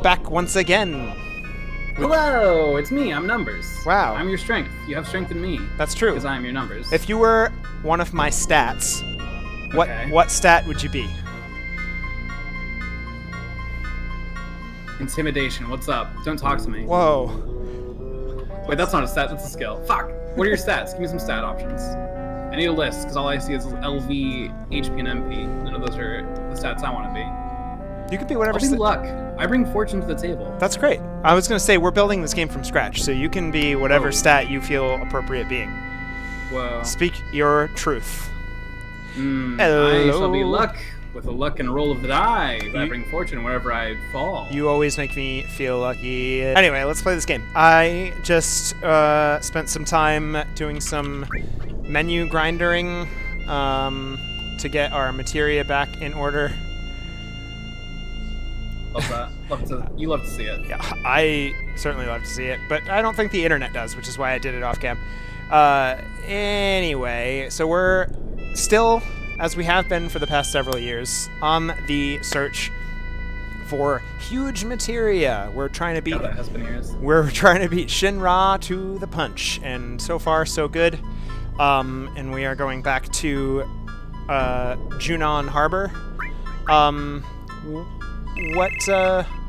back once again. Hello, it's me. I'm Numbers. Wow. I'm your strength. You have strength in me. That's true. Because I am your Numbers. If you were one of my stats, Okay. what stat would you be? Intimidation. What's up? Don't talk to me. Whoa. Wait, that's not a stat. That's a skill. Fuck. What are your stats? Give me some stat options. I need a list because all I see is LV, HP, and MP. None of those are the stats I want to be. You could be whatever. I'll be luck. I bring fortune to the table. That's great. I was going to say, we're building this game from scratch, so you can be whatever stat you feel appropriate being. Whoa. Speak your truth. I shall be luck with a luck and roll of the die. I bring fortune wherever I fall. You always make me feel lucky. Anyway, let's play this game. I just spent some time doing some menu grinding to get our materia back in order. Love that. You love to see it. Yeah, I certainly love to see it, but I don't think the internet does, which is why I did it off cam. Anyway, so we're still, as we have been for the past several years, on the search for Huge Materia. We're trying to beat. God, that has been years. We're trying to beat Shinra to the punch, and so far so good. And we are going back to Junon Harbor.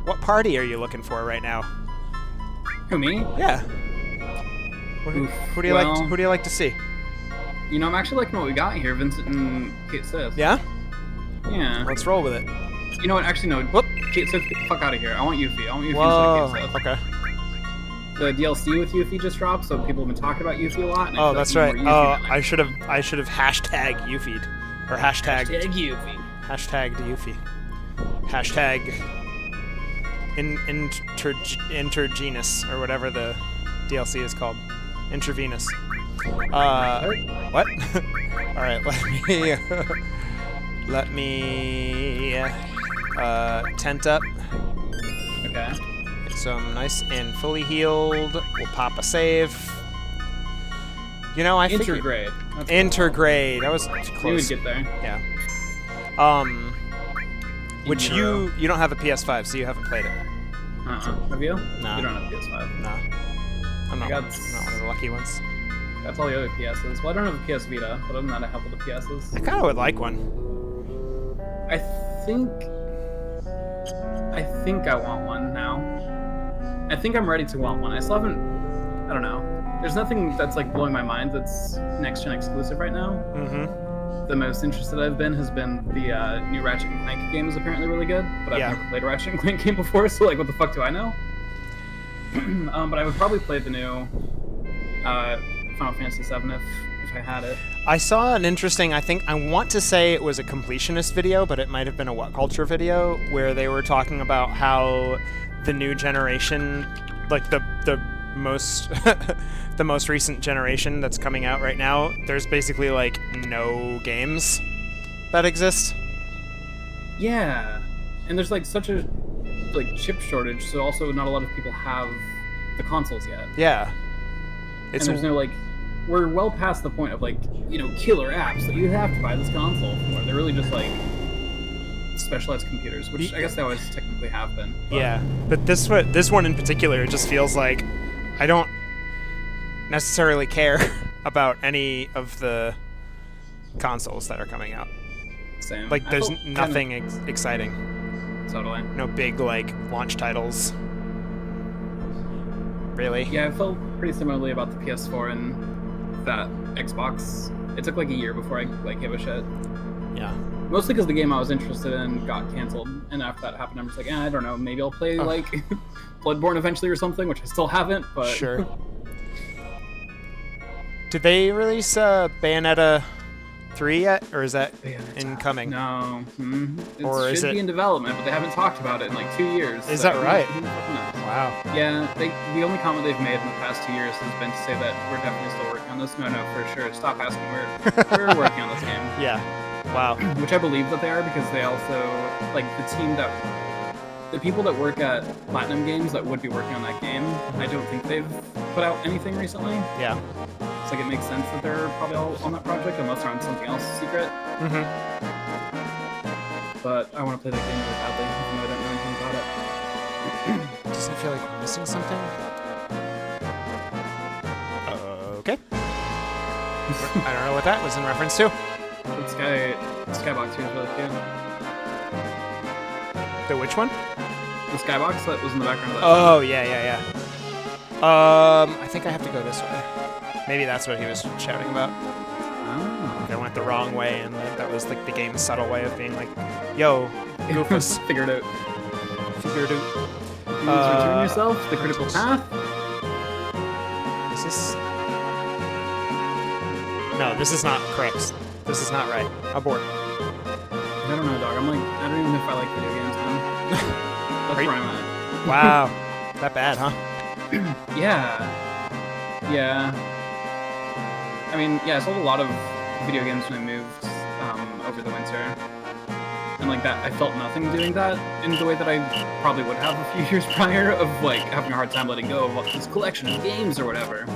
What party are you looking for right now? Who, me? Yeah. Who do you like to see? You know, I'm actually liking what we got here, Vincent and Kate Sith. Yeah? Yeah. Let's roll with it. You know what? Actually, no. Whoop. Kate Sith, get the fuck out of here. I want Yuffie. I want Yuffie Whoa. instead of Kate Sith. Okay. The DLC with Yuffie just dropped, so people have been talking about Yuffie a lot. And I Oh, feel that's like right. more Yuffie Oh, than I should have hashtag Yuffie, or hashtagged Yuffie. hashtagged Yuffie. Hashtag intergenus, or whatever the DLC is called. Intravenous. What? All right, let me tent up. Okay. So I'm nice and fully healed. We'll pop a save. You know, I think Intergrade. That's intergrade. I was cool. close. We would get there. Yeah. Which you don't have a PS5, so you haven't played it. Have you? Nah. You don't have PS5. Nah. I'm not one of the lucky ones. That's all the other PSs. Well, I don't have a PS Vita, but other than that, I have all the PSs. I kind of would like one. I think I want one now. I think I'm ready to want one. I still haven't. I don't know. There's nothing that's like blowing my mind that's next gen exclusive right now. Mm-hmm. The most interested I've been has been the new Ratchet and Clank game is apparently really good, but I've never played a Ratchet and Clank game before, so like, what the fuck do I know? But I would probably play the new Final Fantasy VII if I had it. I saw an interesting, I want to say it was a completionist video, but it might have been a What Culture video, where they were talking about how the new generation, like the most the most recent generation that's coming out right now, there's basically like no games that exist. Yeah, and there's like such a chip shortage, so also not a lot of people have the consoles yet. Yeah, and there's no we're well past the point of killer apps that you have to buy this console for. They're really just like specialized computers, which I guess they always technically have been. But. Yeah, but this one in particular, it just feels like I don't necessarily care about any of the consoles that are coming out. Same. Like, there's nothing exciting. Totally. No big, launch titles. Really? Yeah, I felt pretty similarly about the PS4 and that Xbox. It took a year before I gave a shit. Yeah. Mostly because the game I was interested in got canceled, and after that happened, I'm just I don't know, maybe I'll play Bloodborne eventually or something, which I still haven't, but... Sure. Did they release Bayonetta 3 yet, or is that incoming? No. Or should be in development, but they haven't talked about it in 2 years. Is that right? Wow. Yeah, the only comment they've made in the past 2 years has been to say that we're definitely still working on this. No, for sure. Stop asking. We're working on this game. Yeah. Wow. Which I believe that they are, because they also, the people that work at Platinum Games that would be working on that game, I don't think they've put out anything recently. Yeah. It's it makes sense that they're probably all on that project, unless they're on something else secret. Mm-hmm. But I want to play that game really badly, even though I don't know anything about it. Doesn't it feel like we're missing something? Okay. I don't know what that was in reference to. The skybox here is really cute. The which one? The skybox that was in the background of that. Oh, yeah. I think I have to go this way. Maybe that's what he was shouting about. Oh. I went the wrong way, and that was like the game's subtle way of being like, yo, Goofus. Figure it out. Figure it out. Please return yourself to the critical path. Is this... No, this is not correct. This is not right. Abort. I don't know, dog. I don't even know if I like video games now. That's where I'm at. Wow. That bad, huh? Yeah. I mean, yeah, I sold a lot of video games when I moved over the winter. And like that, I felt nothing doing that in the way that I probably would have a few years prior of like having a hard time letting go of this collection of games or whatever.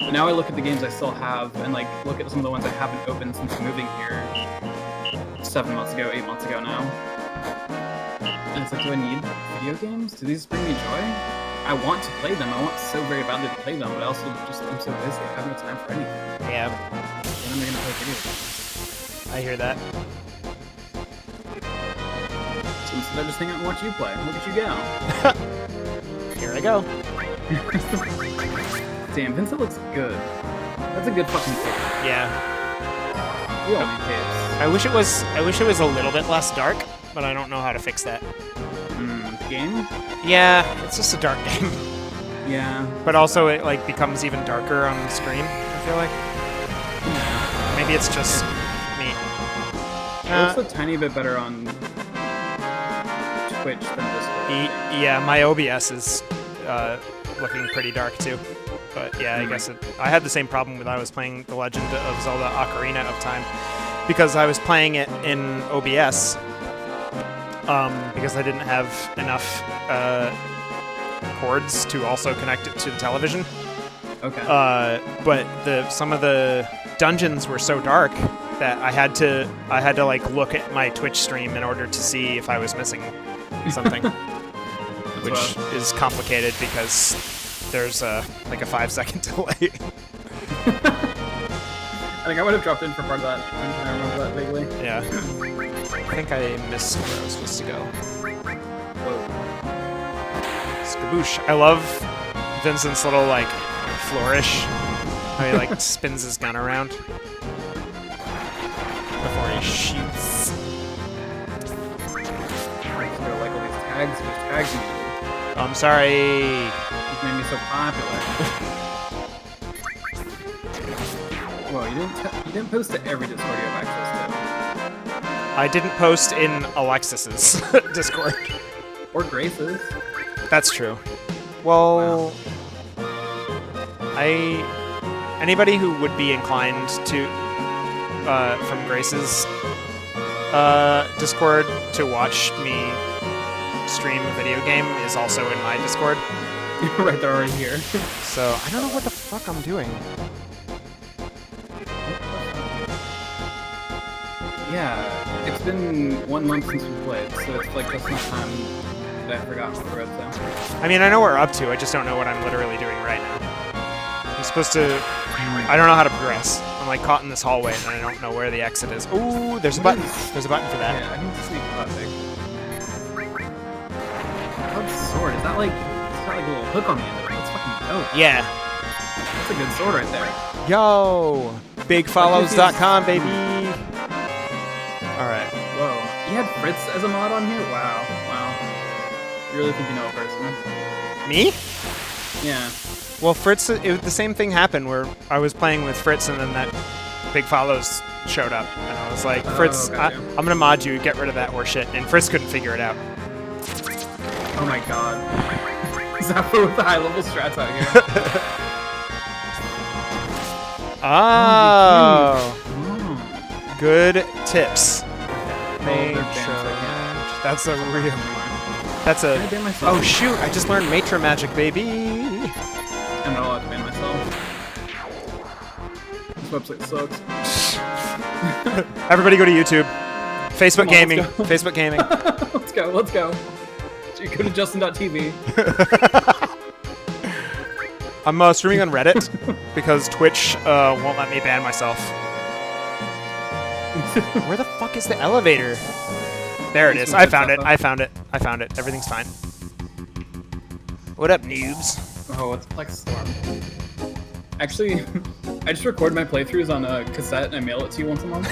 But now I look at the games I still have and like look at some of the ones I haven't opened since moving here 7 months ago, 8 months ago now. And it's like, do I need video games? Do these bring me joy? I want to play them. I want so very badly to play them, but I also just I'm so busy. I have no time for anything. Yeah. When am I gonna play video games? I hear that. So instead I just hang out and watch you play. Look at you go. Here I go. Damn, Vincent looks good. That's a good fucking pick. Yeah. We all need capes. I wish it was a little bit less dark, but I don't know how to fix that. The game? Yeah, it's just a dark game. Yeah. But also it like becomes even darker on the screen, I feel like. Maybe it's just me. It looks a tiny bit better on Twitch than Discord. Yeah, my OBS is looking pretty dark too. But yeah, I guess I had the same problem when I was playing The Legend of Zelda Ocarina of Time, because I was playing it in OBS because I didn't have enough cords to also connect it to the television. Okay. But some of the dungeons were so dark that I had to like look at my Twitch stream in order to see if I was missing something, which is complicated because there's like a 5-second delay. I think I would have dropped in for part of that. I remember that vaguely. Yeah. I think I missed where I was supposed to go. Whoa. Skaboosh. I love Vincent's little like flourish. How he like spins his gun around before he shoots. Like all these tags, there's tags in you. Oh, I'm sorry. You've made me so popular. Whoa, you didn't post to every Discord you have access to. I didn't post in Alexis's Discord. Or Grace's. That's true. Well, anybody who would be inclined to from Grace's Discord to watch me stream a video game is also in my Discord. Right, they're already here. So I don't know what the fuck I'm doing. Yeah, it's been 1 month since we played, so it's like just enough time that I forgot what we're up to. I mean, I know what we're up to, I just don't know what I'm literally doing right now. I'm supposed to... I don't know how to progress. I'm like caught in this hallway and I don't know where the exit is. Ooh, there's a button. There's a button for that. Yeah, I need to sneak classic. Cloud sword, is that like... It's got like a little hook on the end of it. That's fucking dope. Yeah. That's a good sword right there. Yo! Bigfollows.com, baby! Alright. Whoa. You had Fritz as a mod on here? Wow. Wow. You really think you know a person? Me? Yeah. Well, Fritz, the same thing happened where I was playing with Fritz and then that Big Follows showed up. And I was like, Fritz, gotcha. I'm going to mod you, get rid of that horseshit. And Fritz couldn't figure it out. Oh my god. Zappo with the high level strats out here. Oh! Oh. Good tips. That's a real... That's a... Oh shoot, I just learned Matra magic, baby! I'm not allowed to ban myself. This website sucks. Everybody go to YouTube. Facebook Gaming. Facebook Gaming. Let's go, let's go. Go to Justin.tv. I'm streaming on Reddit because Twitch won't let me ban myself. Where the fuck is the elevator? There it is. I found it. I found it. I found it. Everything's fine. What up, noobs? Oh, it's Plex Storm. Actually, I just record my playthroughs on a cassette and I mail it to you once a month.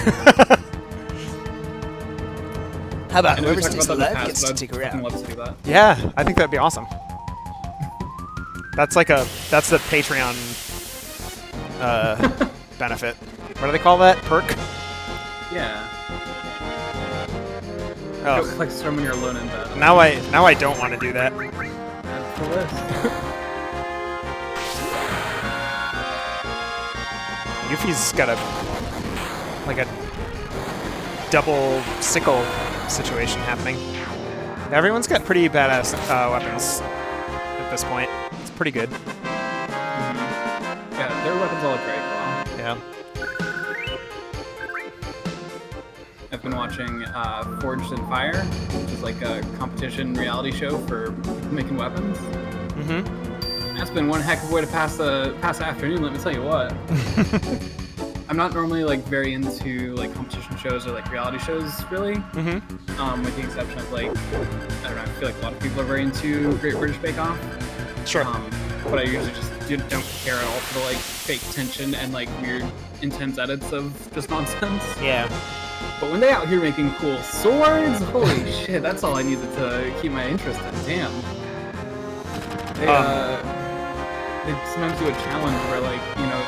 How about whoever takes the left gets to take her out? love to do that. Yeah, I think that'd be awesome. That's the Patreon benefit. What do they call that? Perk? Yeah. Oh. Plex Storm when you're alone in bed. Now I don't want to do that. That's the list. Yuffie's got a double sickle situation happening. Everyone's got pretty badass weapons at this point. It's pretty good. Yeah, their weapons all look very cool. Yeah. I've been watching Forged in Fire, which is like a competition reality show for making weapons. Mm-hmm. That's been one heck of a way to pass the afternoon, let me tell you what. I'm not normally like very into like competition shows or like reality shows, really. Mm-hmm. With the exception of like, I don't know, I feel like a lot of people are very into Great British Bake Off. Sure. But I usually just don't care at all for the like fake tension and like weird, intense edits of just nonsense. Yeah. But when they out here making cool swords, holy shit, that's all I needed to keep my interest in. Damn. They sometimes do a challenge where, like, you know,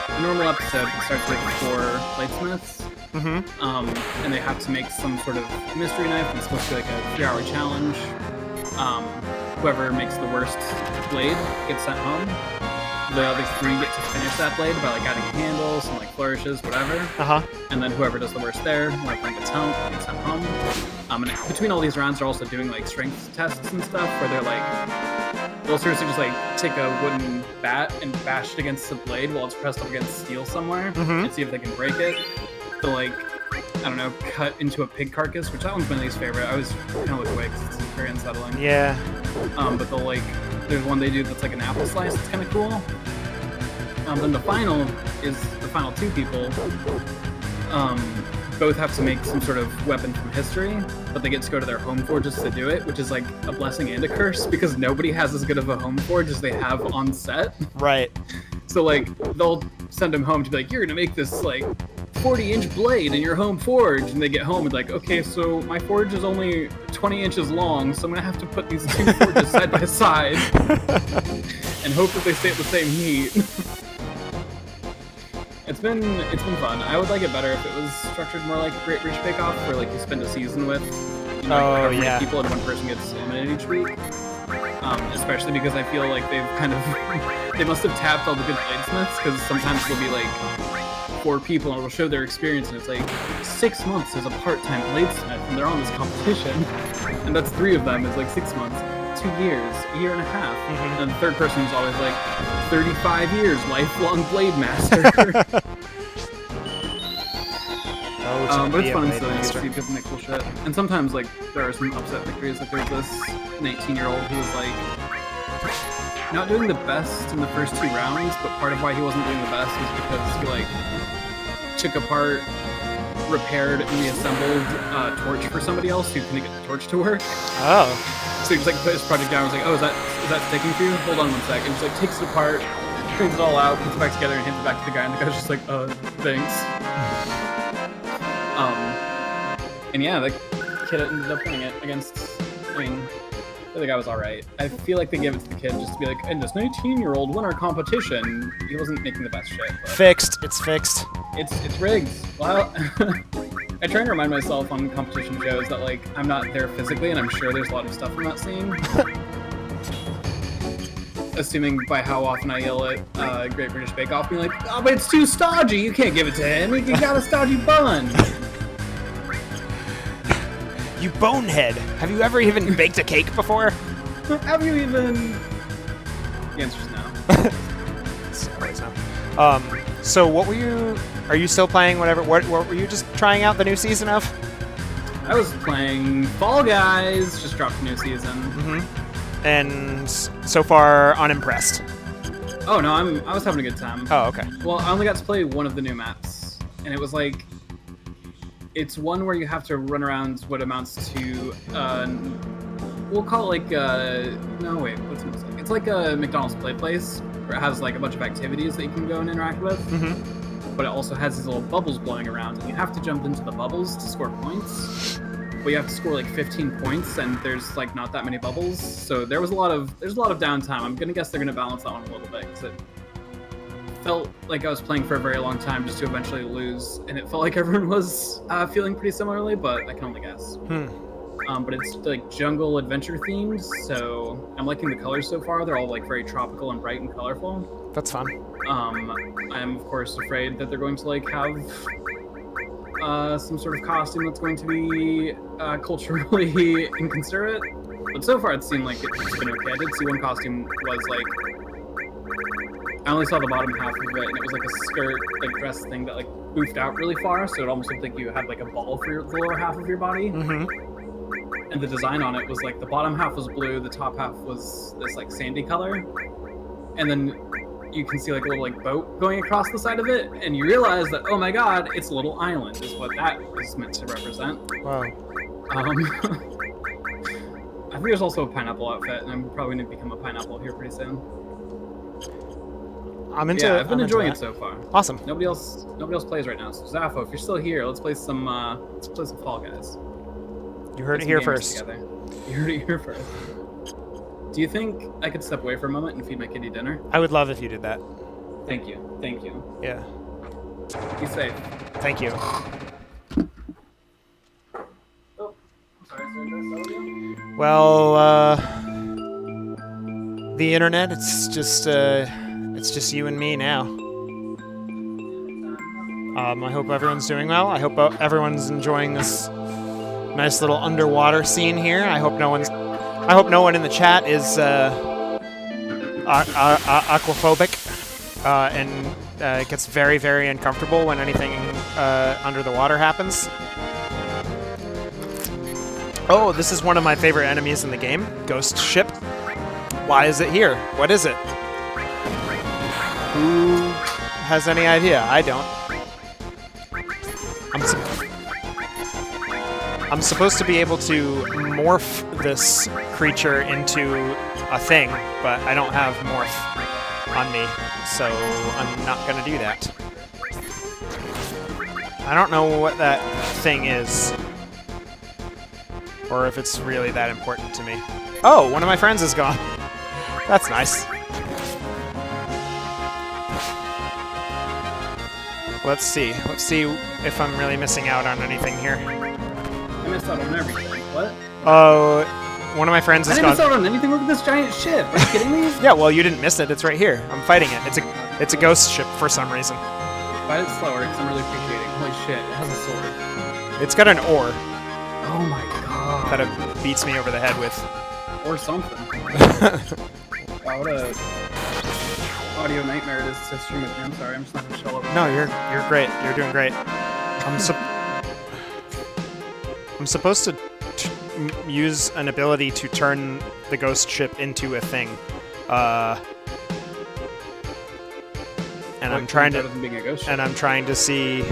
a normal episode starts with 4 bladesmiths, and they have to make some sort of mystery knife. It's supposed to be like a 3-hour challenge. Whoever makes the worst blade gets sent home. The other 3 get to finish that blade by like adding handles and like flourishes, whatever. And then whoever does the worst there, like gets sent home. And between all these rounds, they're also doing like strength tests and stuff, where they're like, they'll seriously just like take a wooden bat and bash it against the blade while it's pressed up against steel somewhere, and see if they can break it. They'll like, I don't know, cut into a pig carcass, which that one's my least favorite. I always kind of look away because it's very unsettling. Yeah. But they'll like, there's one they do that's like an apple slice. It's kind of cool. Then the final is the final 2 people. Both have to make some sort of weapon from history, but they get to go to their home forges to do it, which is like a blessing and a curse because nobody has as good of a home forge as they have on set. Right. So like they'll send them home to be like, you're gonna make this like 40-inch blade in your home forge, and they get home and like, okay, so my forge is only 20 inches long, so I'm gonna have to put these 2 forges side by side and hope that they stay at the same heat. It's been fun. I would like it better if it was structured more like Great British Bake Off, where like you spend a season with, you know, however many people and one person gets eliminated each week. Especially because I feel like they've kind of they must have tapped all the good bladesmiths, because sometimes there'll be like 4 people and it'll show their experience, and it's like 6 months as a part-time bladesmith, and they're on this competition, and that's 3 of them is like 6 months. 2 years, a year and a half, and the third person is always like 35 years, lifelong blade master. But it's fun, so you get to see people make cool shit. And sometimes like there are some upset victories. Like there's this 19-year-old who was like not doing the best in the first 2 rounds, but part of why he wasn't doing the best was because he like took apart, repaired, and reassembled a torch for somebody else who couldn't get the torch to work. Oh. So he just like put his project down and was like, oh, is that sticking for you? Hold on one sec. And just like takes it apart, cleans it all out, puts it back together, and hands it back to the guy, and the guy's just like, thanks. And yeah, the kid ended up winning it against, I mean, the other guy was alright. I feel like they gave it to the kid just to be like, and this 19-year-old won our competition. He wasn't making the best shit. Fixed. It's fixed. It's rigged. Well, I try and remind myself on competition shows that, like, I'm not there physically, and I'm sure there's a lot of stuff I'm not seeing. Assuming by how often I yell at Great British Bake Off, being like, oh, but it's too stodgy, you can't give it to him, you got a stodgy bun. You bonehead. Have you ever even baked a cake before? Have you even... The answer's no. So what were you... Are you still playing whatever... What were you just trying out the new season of? I was playing Fall Guys. Just dropped a new season. Mm-hmm. And so far, unimpressed. Oh no, I was having a good time. Oh, okay. Well, I only got to play one of the new maps, and it was like, it's one where you have to run around what amounts to, we'll call it like, no wait, what's it like? It's like a McDonald's play place where it has like a bunch of activities that you can go and interact with. Mm-hmm. But it also has these little bubbles blowing around, and you have to jump into the bubbles to score points. But you have to score like 15 points, and there's like not that many bubbles, so there's a lot of downtime. I'm gonna guess they're gonna balance that one a little bit, because it felt like I was playing for a very long time just to eventually lose, and it felt like everyone was feeling pretty similarly, but I can only guess. But it's like jungle adventure themed, so I'm liking the colors so far. They're all like very tropical and bright and colorful. That's fun. I'm of course afraid that they're going to like have some sort of costume that's going to be culturally inconsiderate. But so far it seemed like it's been okay. I did see one costume was like, I only saw the bottom half of it, and it was like a skirt, like dress thing that like boofed out really far, so it almost looked like you had like a ball for the lower half of your body. Mm-hmm. And the design on it was like the bottom half was blue, the top half was this like sandy color, and then you can see like a little like boat going across the side of it, and you realize that, oh my god, it's a little island is what that is meant to represent. Wow. I think there's also a pineapple outfit, and I'm probably going to become a pineapple here pretty soon. I'm into. Yeah, I've been enjoying it so far. Awesome. Nobody else plays right now. So Zaffo, if you're still here, let's play some Fall Guys. You heard it here first. Together. You heard it here first. Do you think I could step away for a moment and feed my kitty dinner? I would love if you did that. Thank you. Thank you. Yeah. Be safe. Thank you. Oh, sorry. Well, the internet, it's just you and me now. I hope everyone's doing well. I hope everyone's enjoying this nice little underwater scene here. I hope no one in the chat is aquaphobic and gets very, very uncomfortable when anything under the water happens. Oh, this is one of my favorite enemies in the game, Ghost Ship. Why is it here? What is it? Who has any idea? I don't. I'm supposed to be able to morph this creature into a thing, but I don't have morph on me, so I'm not gonna do that. I don't know what that thing is, or if it's really that important to me. Oh, one of my friends is gone. That's nice. Let's see if I'm really missing out on anything here. I missed out on everything. What? Oh, one of my friends is gone. I didn't miss out on anything. Look at this giant ship. Are you kidding me? Yeah, well, you didn't miss it. It's right here. I'm fighting it. It's a ghost ship for some reason. Fight it slower, because I'm really appreciating. Holy shit, it has a sword. It's got an oar. Oh my god. That it beats me over the head with. Or something. Wow, what a audio nightmare it is to stream with me. I'm sorry, I'm just not gonna show up. No, you're great. You're doing great. I'm supposed to use an ability to turn the ghost ship into a thing. And I'm trying to see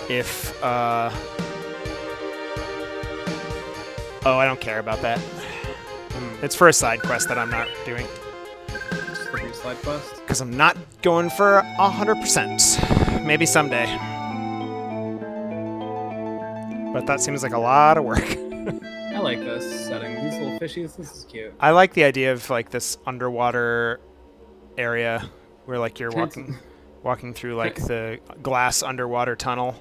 if oh, I don't care about that. It's for a side quest that I'm not doing. Just for your side quest? Because I'm not going for 100%. Maybe someday. But that seems like a lot of work. I like this setting. These little fishies, this is cute. I like the idea of like this underwater area where like you're walking through like the glass underwater tunnel.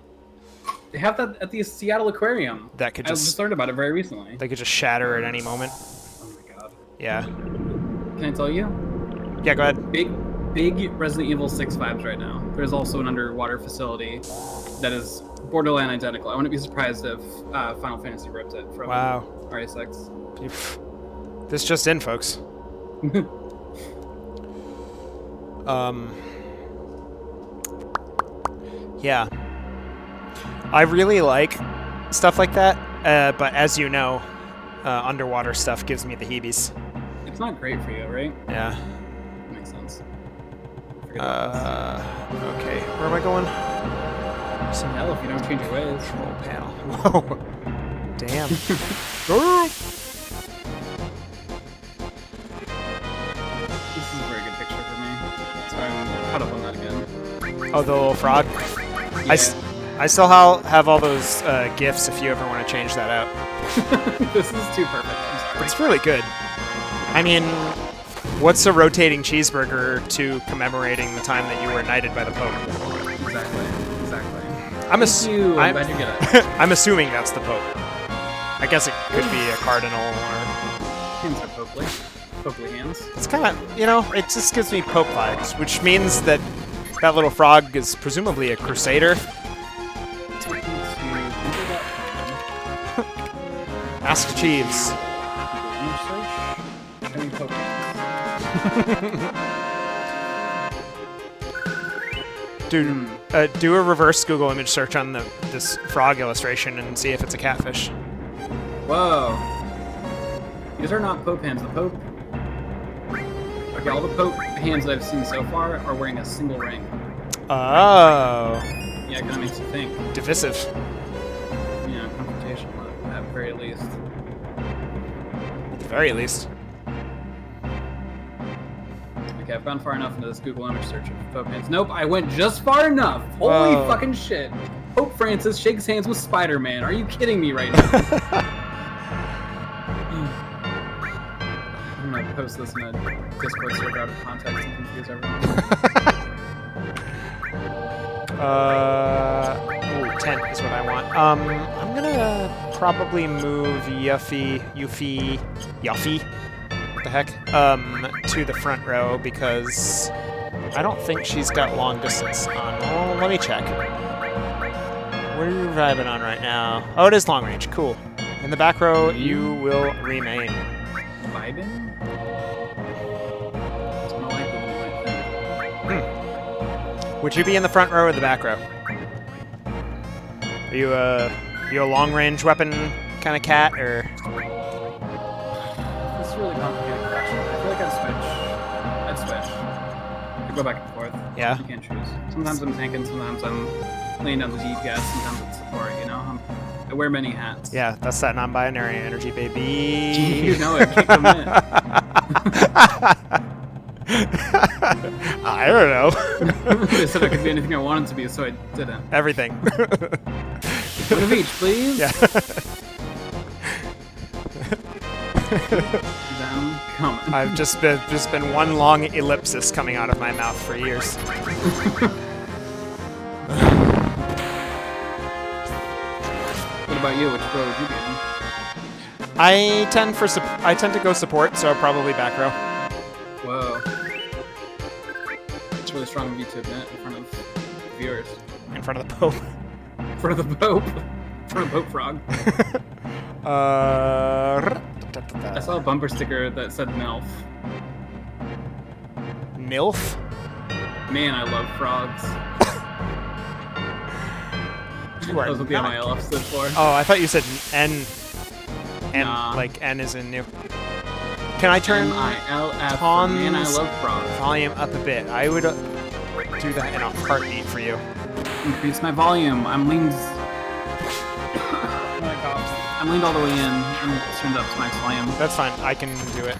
They have that at the Seattle Aquarium. That could I just learned about it very recently. They could just shatter at any moment. Oh my god. Yeah. Can I tell you? Yeah, go ahead. Big Resident Evil 6 vibes right now. There's also an underwater facility that is borderline identical. I wouldn't be surprised if Final Fantasy ripped it from RE6. This just in, folks. Yeah. I really like stuff like that. But as you know, underwater stuff gives me the heebies. It's not great for you, right? Yeah. Makes sense. Okay. Where am I going? Some hell if you don't change your ways. Control panel. Whoa. Damn. Oh. This is a very good picture for me. So I'm caught up on that again. Oh, the little frog? Yeah. I still have all those GIFs if you ever want to change that out. This is too perfect. I'm sorry. It's really good. I mean, what's a rotating cheeseburger to commemorating the time that you were knighted by the Pope? Exactly. I'm glad you get it. I'm assuming that's the Pope. I guess it could be a cardinal or... Hands are popely. Popely hands. It's kind of, it just gives me Pope vibes, which means that that little frog is presumably a crusader. Ask Jeeves. Dude, do a reverse Google image search on this frog illustration and see if it's a catfish. Whoa. These are not Pope hands. The Pope... Okay, all the Pope hands that I've seen so far are wearing a single ring. Oh. Yeah, it kind of makes you think. Divisive. Yeah, confrontational at the very least. At the very least. Okay, I've gone far enough into this Google image search of Pope hands. Nope, I went just far enough. Holy fucking shit. Pope Francis shakes hands with Spider-Man. Are you kidding me right now? I'm gonna post this in a Discord server out of context and confuse everyone. Ooh, tent is what I want. I'm gonna probably move Yuffie, what the heck, to the front row because I don't think she's got long distance on. Oh, let me check. What are you vibing on right now? Oh, it is long range. Cool. In the back row, you will remain. Vibing? It's more likely than you might think. Would you be in the front row or the back row? Are you a long range weapon kind of cat or? This is a really complicated question. I feel like I'd switch. I'd go back and forth. Yeah. You can't choose. Sometimes I'm tanking, sometimes I'm laying down the DPS, sometimes it's support, I wear many hats. Yeah, that's that non-binary energy, baby. You know it, kick them in. I don't know. They said I could be anything I wanted to be, so I didn't. Everything. One of each, please. Yeah. Them coming. I've just been one long ellipsis coming out of my mouth for years. What about you? Which row would you be in? I tend to go support, so probably back row. Whoa. It's really strong of you to admit in front of viewers. In front of the Pope. In front of the Pope. In front of Pope Frog. I saw a bumper sticker that said MILF. MILF? Man, I love frogs. You are That was what the not- MILF stood for. Oh, I thought you said N. N, Nah. like N is in new. Can I turn MILF. Tom's Man, I love frogs. volume up a bit? I would do that in a heartbeat for you. Increase my volume. I'm leaned. I'm leaned all the way in and turned up to max volume. That's fine. I can do it.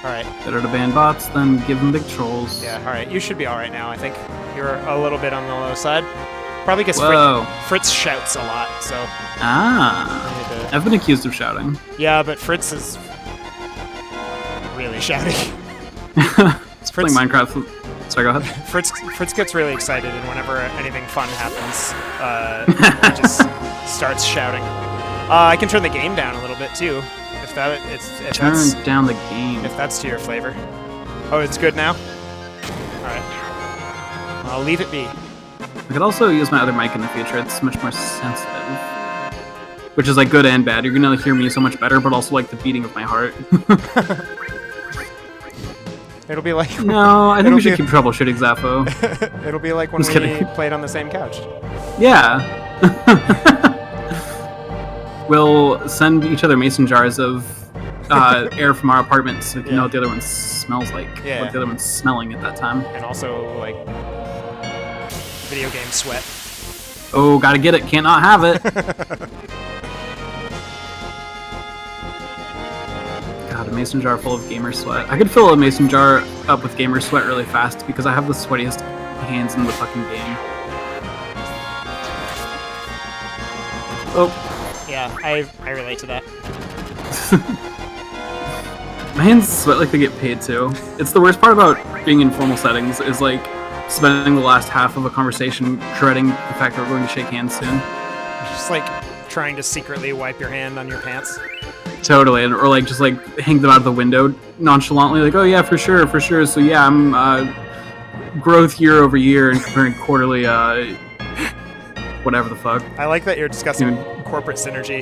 Alright. Better to ban bots than give them big trolls. Yeah, alright. You should be alright now, I think. You're a little bit on the low side. Probably because Fritz shouts a lot, so... Ah. I've been accused of shouting. Yeah, but Fritz is... really shouty. It's playing Minecraft. Sorry, go ahead. Fritz gets really excited, and whenever anything fun happens, he just starts shouting. I can turn the game down a little bit too, if that's down the game. If that's to your flavor. Oh, it's good now. All right, I'll leave it be. I could also use my other mic in the future. It's much more sensitive, which is like good and bad. You're gonna hear me so much better, but also like the beating of my heart. It'll be like... No, I think we should keep troubleshooting Zappho. It'll be like when we played on the same couch. Yeah. We'll send each other mason jars of air from our apartments so we can know what the other one smells like. Yeah. What the other one's smelling at that time. And also, like, video game sweat. Oh, gotta get it. Can't not have it. God, a mason jar full of gamer sweat. I could fill a mason jar up with gamer sweat really fast because I have the sweatiest hands in the fucking game. Oh. Yeah, I relate to that. My hands sweat like they get paid too. It's the worst part about being in formal settings is like spending the last half of a conversation dreading the fact that we're going to shake hands soon. Just like trying to secretly wipe your hand on your pants. Totally, or like just like hang them out of the window nonchalantly, like, oh yeah, for sure. So yeah, I'm growth year over year and comparing quarterly, whatever the fuck. I like that you're discussing corporate synergy.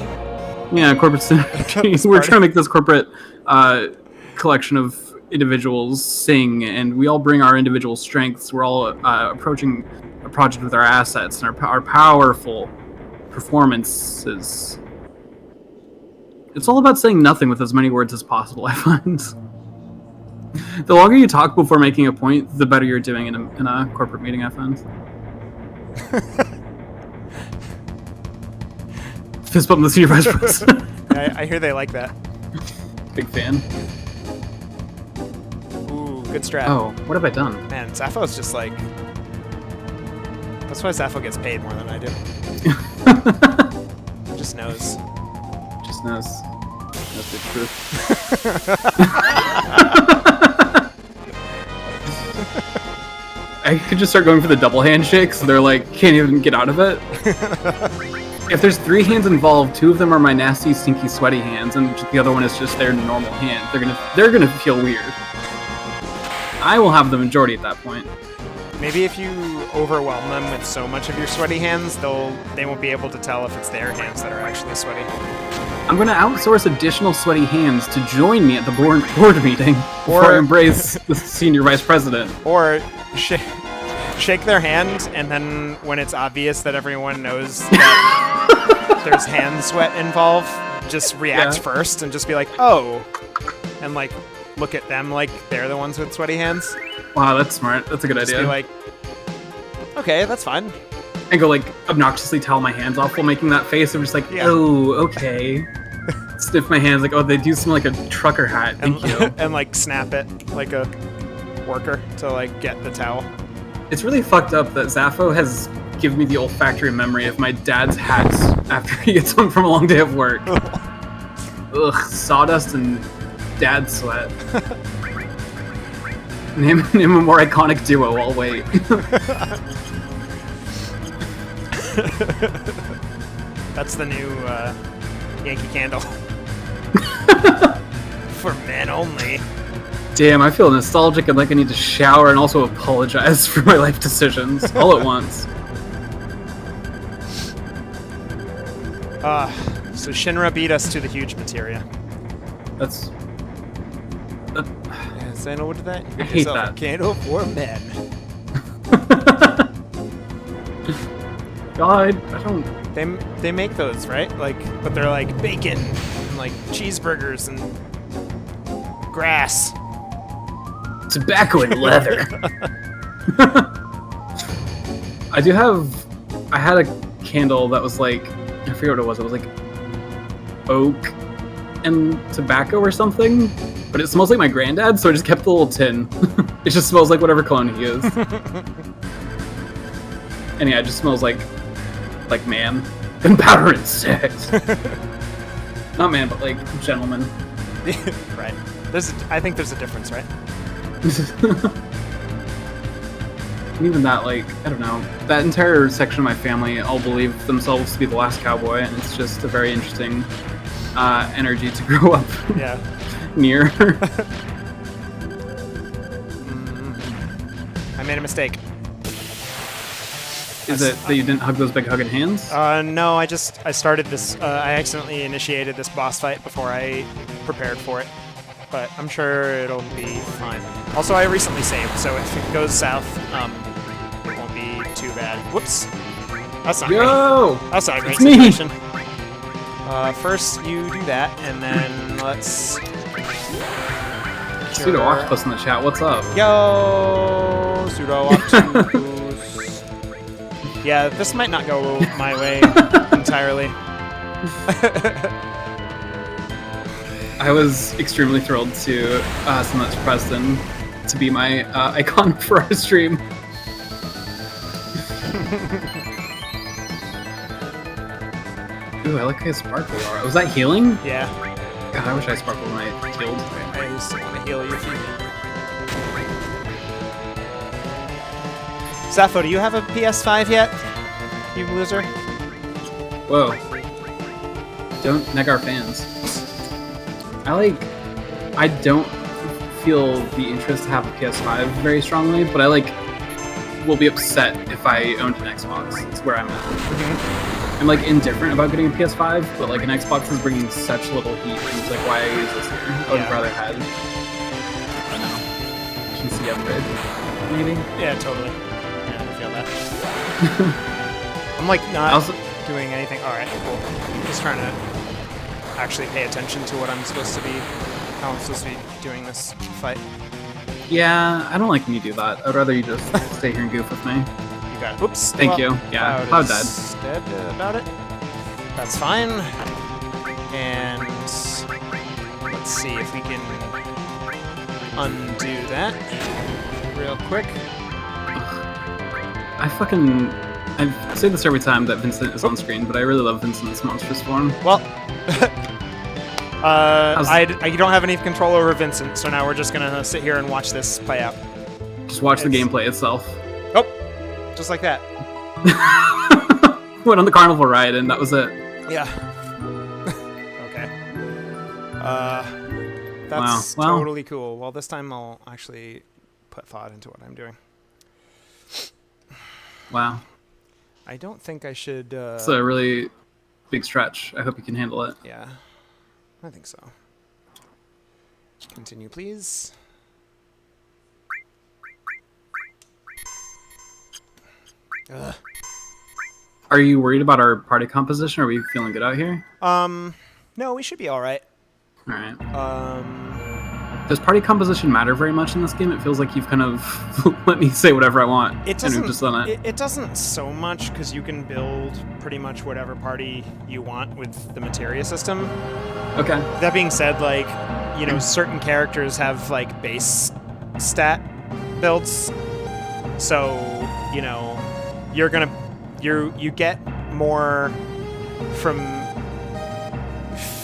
Yeah, corporate synergy. We're trying to make this corporate collection of individuals sing, and we all bring our individual strengths. We're all approaching a project with our assets and our powerful performances. It's all about saying nothing with as many words as possible, I find. The longer you talk before making a point, the better you're doing in a corporate meeting, I find. Fist bump the senior vice president. I hear they like that. Big fan. Ooh, good strat. Oh, what have I done? Man, Zapho's just like... That's why Zapho gets paid more than I do. Just knows. Just knows. That's the truth. I could just start going for the double handshake, so they're like, can't even get out of it. If there's 3 hands involved, 2 of them are my nasty, stinky, sweaty hands, and the other one is just their normal hand. They're gonna feel weird. I will have the majority at that point. Maybe if you overwhelm them with so much of your sweaty hands, they won't be able to tell if it's their hands that are actually sweaty. I'm gonna outsource additional sweaty hands to join me at the board meeting before I embrace the senior vice president. Or shake their hand, and then when it's obvious that everyone knows that there's hand sweat involved, just react first and just be like, oh, and like look at them like they're the ones with sweaty hands. Wow, that's smart. That's a good idea. Be like, okay, that's fine. And go like obnoxiously towel my hands off while making that face. I'm just like, oh, okay. Sniff my hands like, oh, they do smell like a trucker hat. Thank you. And like snap it like a worker to like get the towel. It's really fucked up that Zapho has given me the olfactory memory of my dad's hats after he gets home from a long day of work. Ugh, sawdust and dad sweat. Name a more iconic duo, I'll wait. That's the new Yankee Candle. For men only. Damn, I feel nostalgic and like I need to shower and also apologize for my life decisions all at once. So Shinra beat us to the Huge Materia. That's... I know what that. I hate that. Candle for men. God, I don't... They make those, right? Like, but they're like bacon and like cheeseburgers and grass. Tobacco and leather. I had a candle that was like, I forget what it was. It was like oak and tobacco or something, but it smells like my granddad, so I just kept the little tin. It just smells like whatever cologne he used. And yeah, it just smells like man. Gunpowder and sex. Not man, but like gentleman. Right. I think there's a difference, right? And even that, like, I don't know, that entire section of my family all believe themselves to be the last cowboy, and it's just a very interesting energy to grow up near. I made a mistake. Is it that you didn't hug those big hugging hands? No, I started this, I accidentally initiated this boss fight before I prepared for it. But I'm sure it'll be fine. Also, I recently saved, so if it goes south, it won't be too bad. Whoops. That's not Yo! great. That's not a great It's me. situation. First, you do that, and then let's... Pseudo Octopus in the chat, what's up? Yo! Pseudo Octopus. Yeah, this might not go my way entirely. I was extremely thrilled to send that to Preston to be my icon for our stream. Ooh, I like how sparkly aura. Was that healing? Yeah. God, I wish I sparkled when I healed. I just want to heal you. Sappho, do you have a PS5 yet? You loser? Whoa. Don't neg our fans. I don't feel the interest to have a PS5 very strongly, but I will be upset if I owned an Xbox. That's where I'm at. I'm indifferent about getting a PS5, but an Xbox is bringing such little heat, and it's why I use this here. I would have rather had, I don't know, PC upgrade, maybe? Yeah, totally. Yeah, I feel that. I'm not doing anything. Alright, cool. I'm just trying to actually pay attention to what I'm supposed to be, how I'm supposed to be doing this fight. Yeah, I don't like when you do that. I'd rather you just stay here and goof with me. You got it. Oops. Thank you. Yeah, Cloud dead. Dead about it. That's fine. And let's see if we can undo that real quick. I say this every time that Vincent is on screen, but I really love Vincent's monstrous form. Well, you don't have any control over Vincent, so now we're just gonna sit here and watch this play out. Just watch the gameplay itself. Oh, just like that. Went on the carnival ride, and that was it. Yeah. Okay. That's wow. totally cool. Well, this time I'll actually put thought into what I'm doing. Wow. I don't think I should... It's a really big stretch. I hope you can handle it. Yeah. I think so. Continue, please. Ugh. Are you worried about our party composition? Are we feeling good out here? No, we should be all right. All right. Does party composition matter very much in this game? It feels like you've kind of let me say whatever I want. It doesn't. And we've just done it. It doesn't so much because you can build pretty much whatever party you want with the materia system. Okay. That being said, certain characters have base stat builds, so you get more from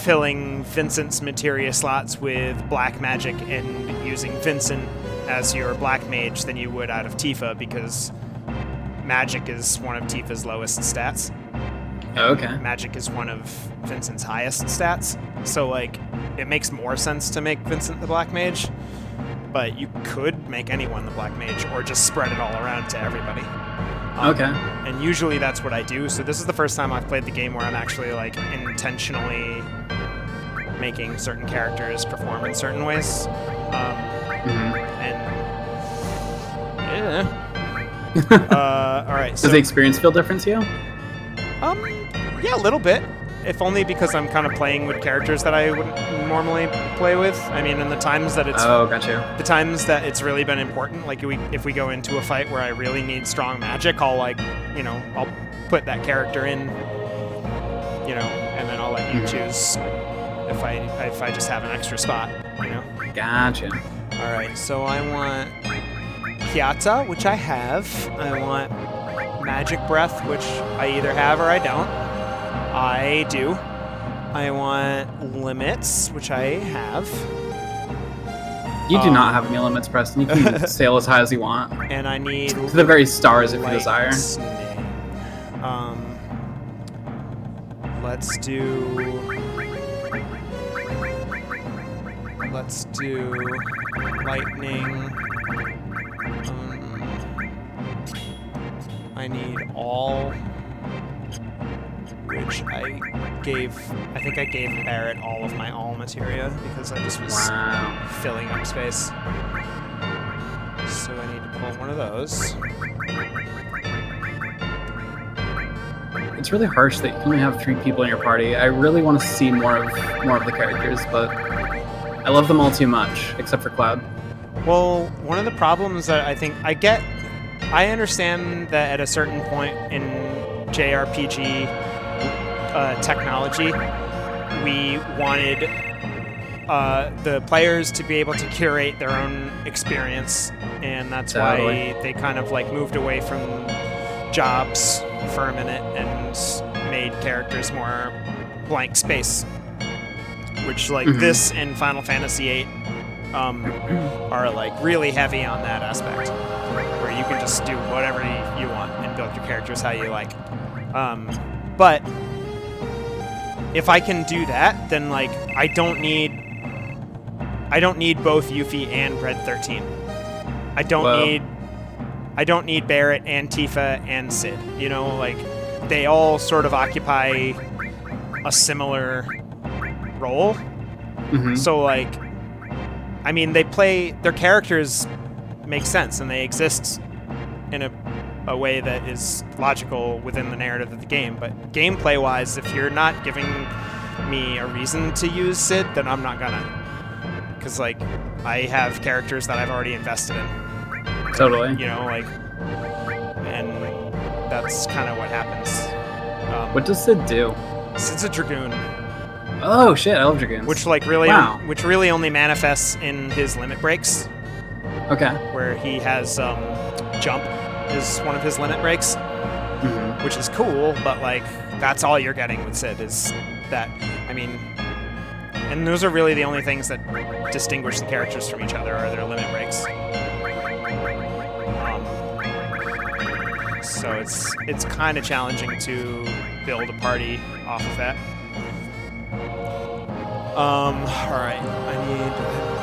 filling Vincent's materia slots with black magic and using Vincent as your black mage than you would out of Tifa, because magic is one of Tifa's lowest stats. Oh, okay. Magic is one of Vincent's highest stats, so it makes more sense to make Vincent the black mage, but you could make anyone the black mage or just spread it all around to everybody. Okay. And usually that's what I do, so this is the first time I've played the game where I'm actually intentionally making certain characters perform in certain ways. All right. Does the experience feel different to you? Yeah, a little bit. If only because I'm kind of playing with characters that I wouldn't normally play with. I mean, in the times that it's the times that it's really been important. If we go into a fight where I really need strong magic, I'll I'll put that character in, and then I'll let you choose if I just have an extra spot, Gotcha. All right, so I want Piazza, which I have. I want Magic Breath, which I either have or I don't. I do. I want Limits, which I have. You do not have any limits, Preston. You can sail as high as you want. And I need... to the very stars if you desire. Let's do lightning. I need all, which I think I gave Barrett all of my all materia because I just was filling up space. So I need to pull one of those. it's really harsh that you only have 3 people in your party. I really want to see more of the characters, but I love them all too much, except for Cloud. Well, one of the problems that I think I understand that at a certain point in JRPG technology, we wanted the players to be able to curate their own experience, and that's why they kind of like moved away from jobs for a minute and made characters more blank space, which like this and Final Fantasy VIII are like really heavy on that aspect, where you can just do whatever you want and build your characters how you like. But if I can do that, then like I don't need both Yuffie and Red 13. I don't need Barrett and Tifa and Cid. You know, like they all sort of occupy a similar role. So like, I mean, their characters make sense and they exist in a way that is logical within the narrative of the game. But gameplay-wise, if you're not giving me a reason to use Cid, then I'm not gonna. Because, like, I have characters that I've already invested in. Totally. You know, like, and that's kind of what happens. What does Cid do? Cid's a Dragoon. Oh shit, I love Dragoons. Which really only manifests in his limit breaks. Okay. Where he has jump is one of his limit breaks, which is cool, but like that's all you're getting with Cid is that. I mean, and those are really the only things that distinguish the characters from each other are their limit breaks. So it's kind of challenging to build a party off of that. Alright, I need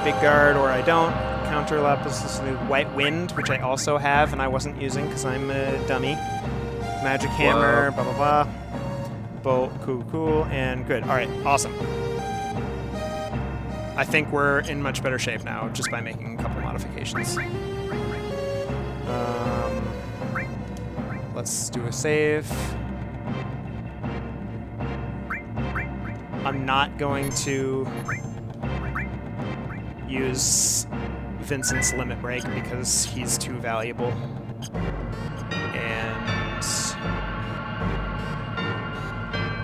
Big Guard or I don't. Counter Lapis White Wind, which I also have and I wasn't using because I'm a dummy. Magic Hammer, blah blah blah. Bolt, cool, and good. Alright, awesome. I think we're in much better shape now just by making a couple modifications. Let's do a save. I'm not going to use Vincent's limit break because he's too valuable. And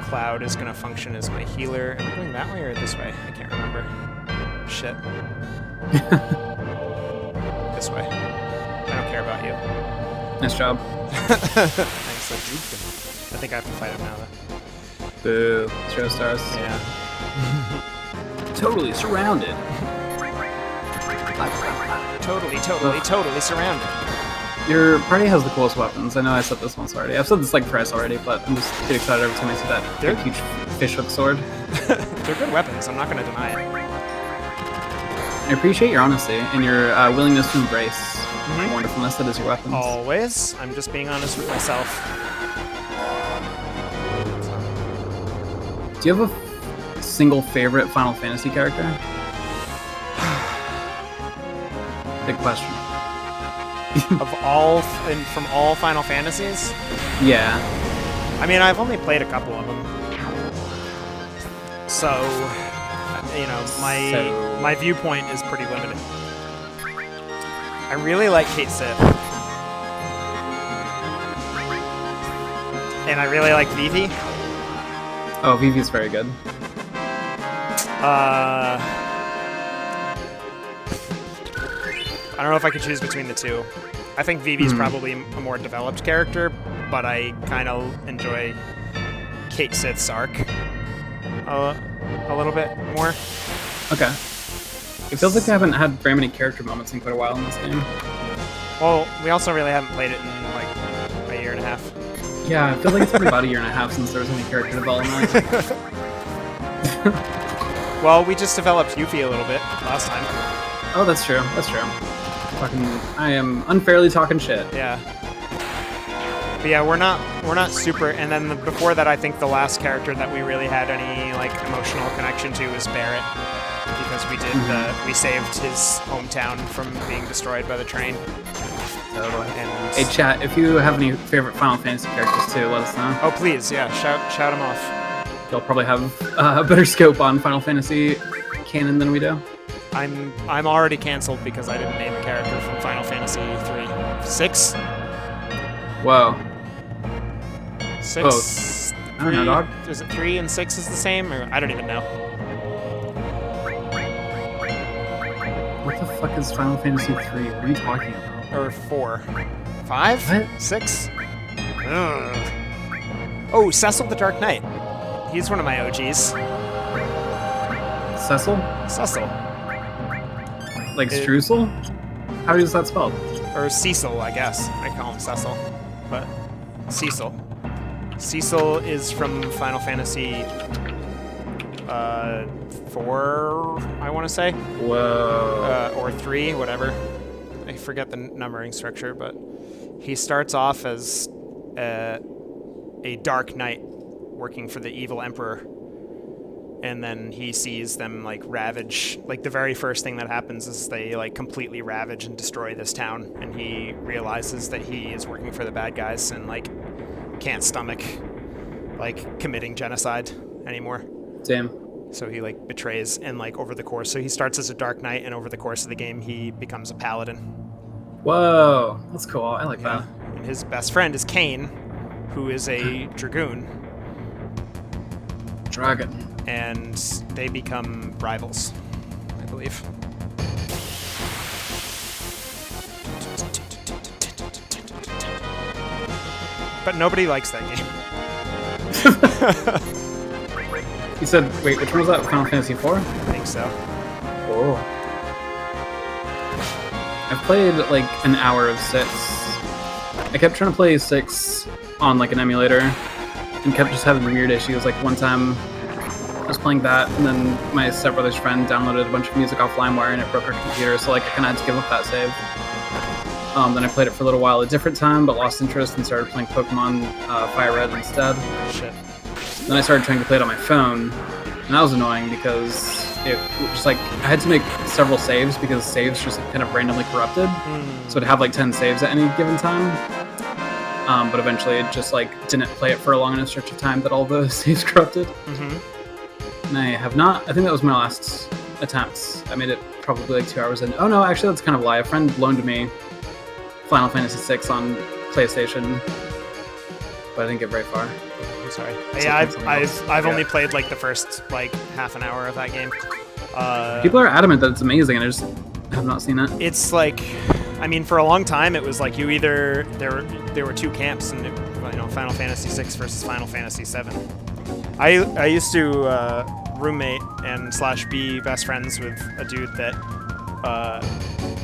Cloud is going to function as my healer. Am I going that way or this way? I can't remember. Shit. This way. I don't care about you. Nice job. Thanks. I think I have to fight him now, though. Boo. Show stars. Yeah. Totally surrounded. Totally surrounded. Your party has the coolest weapons. I know I said this once already. I've said this like thrice already, but I'm just getting excited every time I see that big, huge fishhook sword. They're good weapons. I'm not going to deny it. I appreciate your honesty and your willingness to embrace the wonderfulness that is your weapons. Always. I'm just being honest with myself. Do you have a single favorite Final Fantasy character? Big question. From all Final Fantasies? Yeah. I mean, I've only played a couple of them. So, you know, my viewpoint is pretty limited. I really like Kate Sith. And I really like Vivi. Oh, Vivi's very good. I don't know if I could choose between the two. I think Vivi's probably a more developed character, but I kind of enjoy Kate Sith's arc a little bit more. Okay. It feels like they haven't had very many character moments in quite a while in this game. Well, we also really haven't played it in like a year and a half. Yeah, it feels like it's been about a year and a half since there was any character development. Well, we just developed Yuffie a little bit last time. Oh, that's true. That's true. I am unfairly talking shit. Yeah. But yeah, we're not super. And then before that, I think the last character that we really had any like emotional connection to was Barrett, because because we saved his hometown from being destroyed by the train. Totally. And hey, chat, if you have any favorite Final Fantasy characters too, let us know. Oh, please, yeah, shout them off. They'll probably have a better scope on Final Fantasy canon than we do. I'm already canceled because I didn't name a character from Final Fantasy 6. Whoa. 6. I don't know, dog. Is it 3 and 6 is the same? Or I don't even know. What the fuck is Final Fantasy 3? What are you talking about? Or 4. 5? What? 6? Ugh. Oh, Cecil the Dark Knight. He's one of my OGs. Cecil? Cecil. Like Streusel? How is that spelled? Or Cecil, I guess. I call him Cecil. But Cecil. Cecil is from Final Fantasy 4, I want to say. Whoa. Or 3, whatever. I forget the numbering structure, but he starts off as a Dark Knight working for the evil Emperor. And then he sees them, like, ravage. Like, the very first thing that happens is they, like, completely ravage and destroy this town. And he realizes that he is working for the bad guys and, like, can't stomach, like, committing genocide anymore. Damn. So he, like, betrays and, like, over the course. So he starts as a Dark Knight, and over the course of the game, he becomes a Paladin. Whoa. That's cool. I like that. And his best friend is Kain, who is a Dragoon. Dragon. And they become rivals, I believe. But nobody likes that game. You said, wait, which one was that? Final Fantasy IV? I think so. Oh. I've played like an hour of 6. I kept trying to play 6 on like an emulator and kept just having weird issues. Like one time I was playing that and then my stepbrother's friend downloaded a bunch of music off LimeWire and it broke our computer, so like I kind of had to give up that save. Then I played it for a little while a different time, but lost interest and started playing Pokemon Fire Red instead. Shit. Then I started trying to play it on my phone, and that was annoying because it just like I had to make several saves because saves just kind of randomly corrupted. So it'd have like 10 saves at any given time. But eventually it just like didn't play it for a long enough stretch of time that all the saves corrupted. And I have not. I think that was my last attempt. I made it probably like 2 hours in. Oh no, actually that's kind of a lie. A friend loaned me Final Fantasy VI on PlayStation, but I didn't get very far. I'm sorry. Yeah, I've only played like the first like half an hour of that game. People are adamant that it's amazing, and I just have not seen it. It's like, I mean, for a long time it was like you either there were two camps, and Final Fantasy VI versus Final Fantasy VII. I used to roommate and / be best friends with a dude that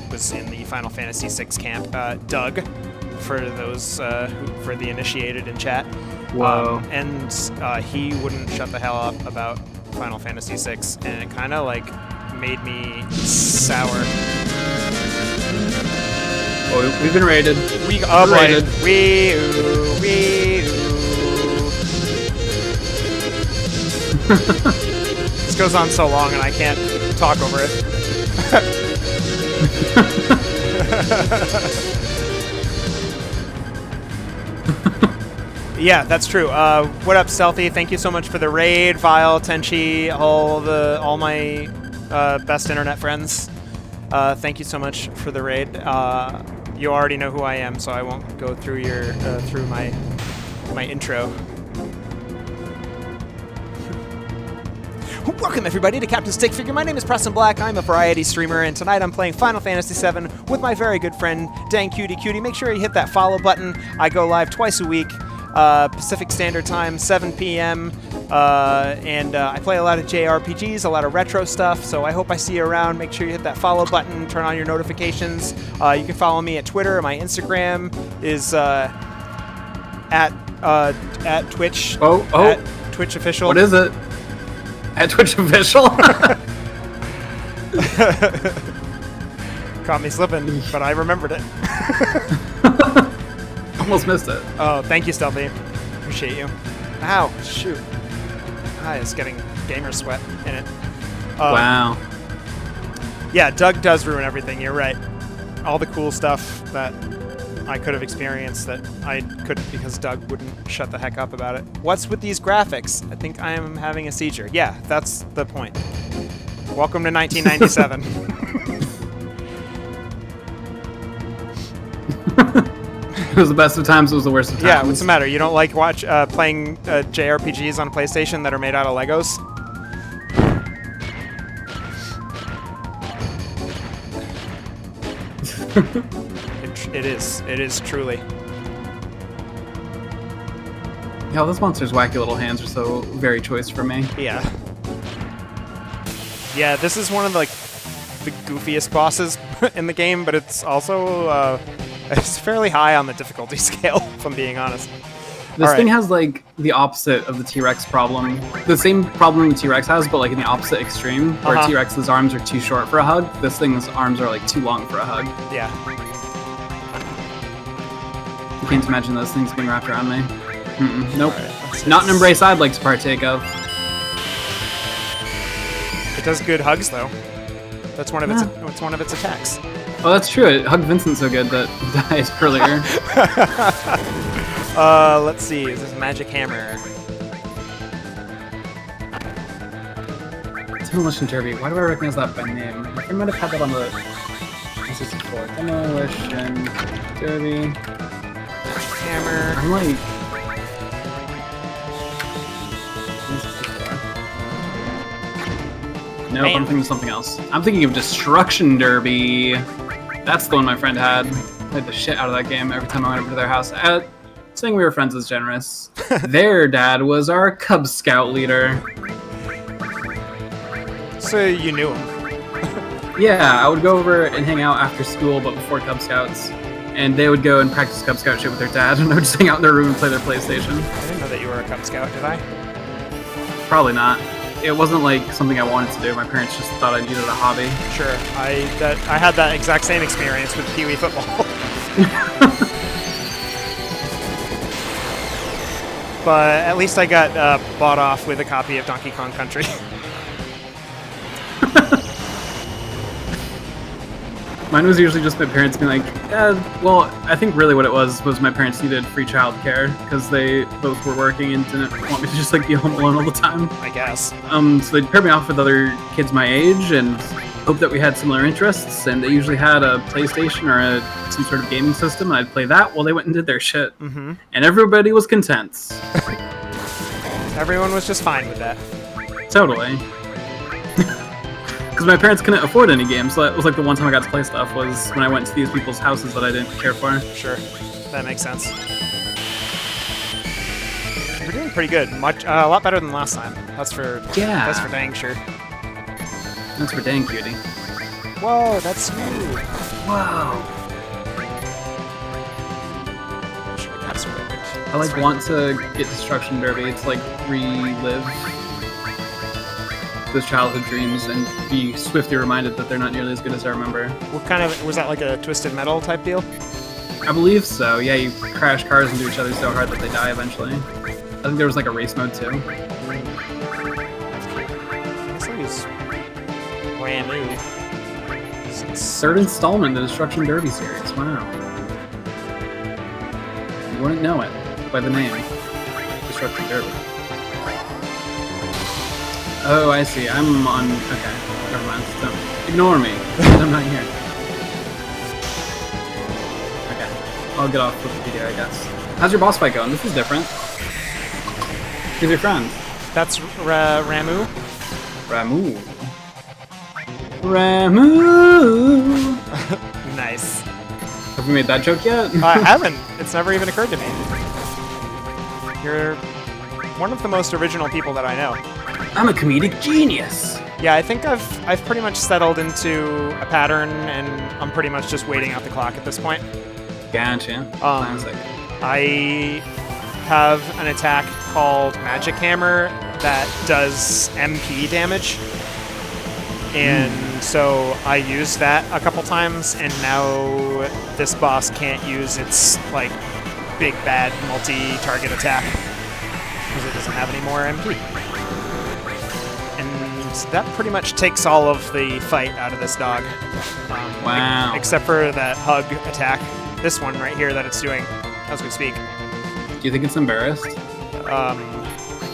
was in the Final Fantasy VI camp, Doug, for those for the initiated in chat. Whoa. And he wouldn't shut the hell up about Final Fantasy VI, and it kind of like made me sour. Oh, we've been raided. Raided. This goes on so long, and I can't talk over it. Yeah, that's true. What up, Stealthy? Thank you so much for the raid. Vile, Tenchi, all my best internet friends. Thank you so much for the raid. You already know who I am, so I won't go through your through my intro. Welcome everybody to Captain Stick Figure. My name is Preston Black. I'm a variety streamer, and tonight I'm playing Final Fantasy VII with my very good friend Dang Cutie Cutie. Make sure you hit that follow button. I go live twice a week, Pacific Standard Time, 7 p.m. And I play a lot of JRPGs, a lot of retro stuff. So I hope I see you around. Make sure you hit that follow button. Turn on your notifications. You can follow me at Twitter. My Instagram is at Twitch. At Twitch official. What is it? At Twitch official. Caught me slipping, but I remembered it. Almost missed it. Oh, thank you, Stealthy. Appreciate you. Ow, shoot. It's getting gamer sweat in it. Wow. Yeah, Doug does ruin everything. You're right. All the cool stuff that I could have experienced that I couldn't because Doug wouldn't shut the heck up about it. What's with these graphics? I think I am having a seizure. Yeah, that's the point. Welcome to 1997. It was the best of times, it was the worst of times. Yeah, what's the matter? You don't like playing JRPGs on PlayStation that are made out of Legos? It is truly. Yeah, those monsters' wacky little hands are so very choice for me. Yeah. Yeah, this is one of the goofiest bosses in the game, but it's also it's fairly high on the difficulty scale, if I'm being honest. This thing has like the opposite of the T-Rex problem. The same problem the T-Rex has, but like in the opposite extreme, where T-Rex's arms are too short for a hug. This thing's arms are like too long for a hug. Yeah. I can't imagine those things being wrapped around me. Nope. Right, not an embrace I'd like to partake of. It does good hugs though. That's one of its attacks. Oh, that's true. It hugged Vincent so good that he died earlier. Let's see. Is this Magic Hammer? Demolition Derby. Why do I recognize that by name? My friend might have had that on the N64. Demolition Derby. Magic Hammer. I'm like... Nope, I'm thinking of something else. I'm thinking of Destruction Derby. That's the one my friend had. Played the shit out of that game every time I went over to their house. Saying we were friends is generous. Their dad was our Cub Scout leader. So you knew him? Yeah, I would go over and hang out after school, but before Cub Scouts. And they would go and practice Cub Scout shit with their dad, and I would just hang out in their room and play their PlayStation. I didn't know that you were a Cub Scout, did I? Probably not. It wasn't like something I wanted to do. My parents just thought I needed a hobby. Sure. I had that exact same experience with Pee Wee football. But at least I got bought off with a copy of Donkey Kong Country. Mine was usually just my parents being like, well, I think really what it was my parents needed free childcare because they both were working and didn't want me to just like be home alone all the time. I guess. So they'd pair me off with other kids my age and hope that we had similar interests, and they usually had a PlayStation or some sort of gaming system, and I'd play that while they went and did their shit. And everybody was content. Everyone was just fine with that. Totally. Because my parents couldn't afford any games, so that was like the one time I got to play stuff was when I went to these people's houses that I didn't care for. Sure, that makes sense. We're doing pretty good, a lot better than last time. That's for dang sure. That's for dang cutie. Whoa, that's smooth. Wow. I like want to get Destruction Derby. It's like relive those childhood dreams and be swiftly reminded that they're not nearly as good as I remember. What kind of, was that like a Twisted Metal type deal? I believe so, yeah, you crash cars into each other so hard that they die eventually. I think there was like a race mode too. This thing is brand new. Third installment in the Destruction Derby series, wow. You wouldn't know it by the name, Destruction Derby. Oh, I see. I'm on... Okay, never mind. Don't ignore me. I'm not here. Okay, I'll get off Wikipedia, I guess. How's your boss fight going? This is different. Who's your friend? That's Ramu. Ramu. Ramu! Nice. Have we made that joke yet? I haven't. It's never even occurred to me. You're one of the most original people that I know. I'm a comedic genius. Yeah, I think I've pretty much settled into a pattern, and I'm pretty much just waiting out the clock at this point. Gotcha. Classic. I have an attack called Magic Hammer that does MP damage, and so I used that a couple times, and now this boss can't use its like big bad multi-target attack because it doesn't have any more MP. And So that pretty much takes all of the fight out of this dog. Wow. Except for that hug attack. This one right here that it's doing as we speak. Do you think it's embarrassed? I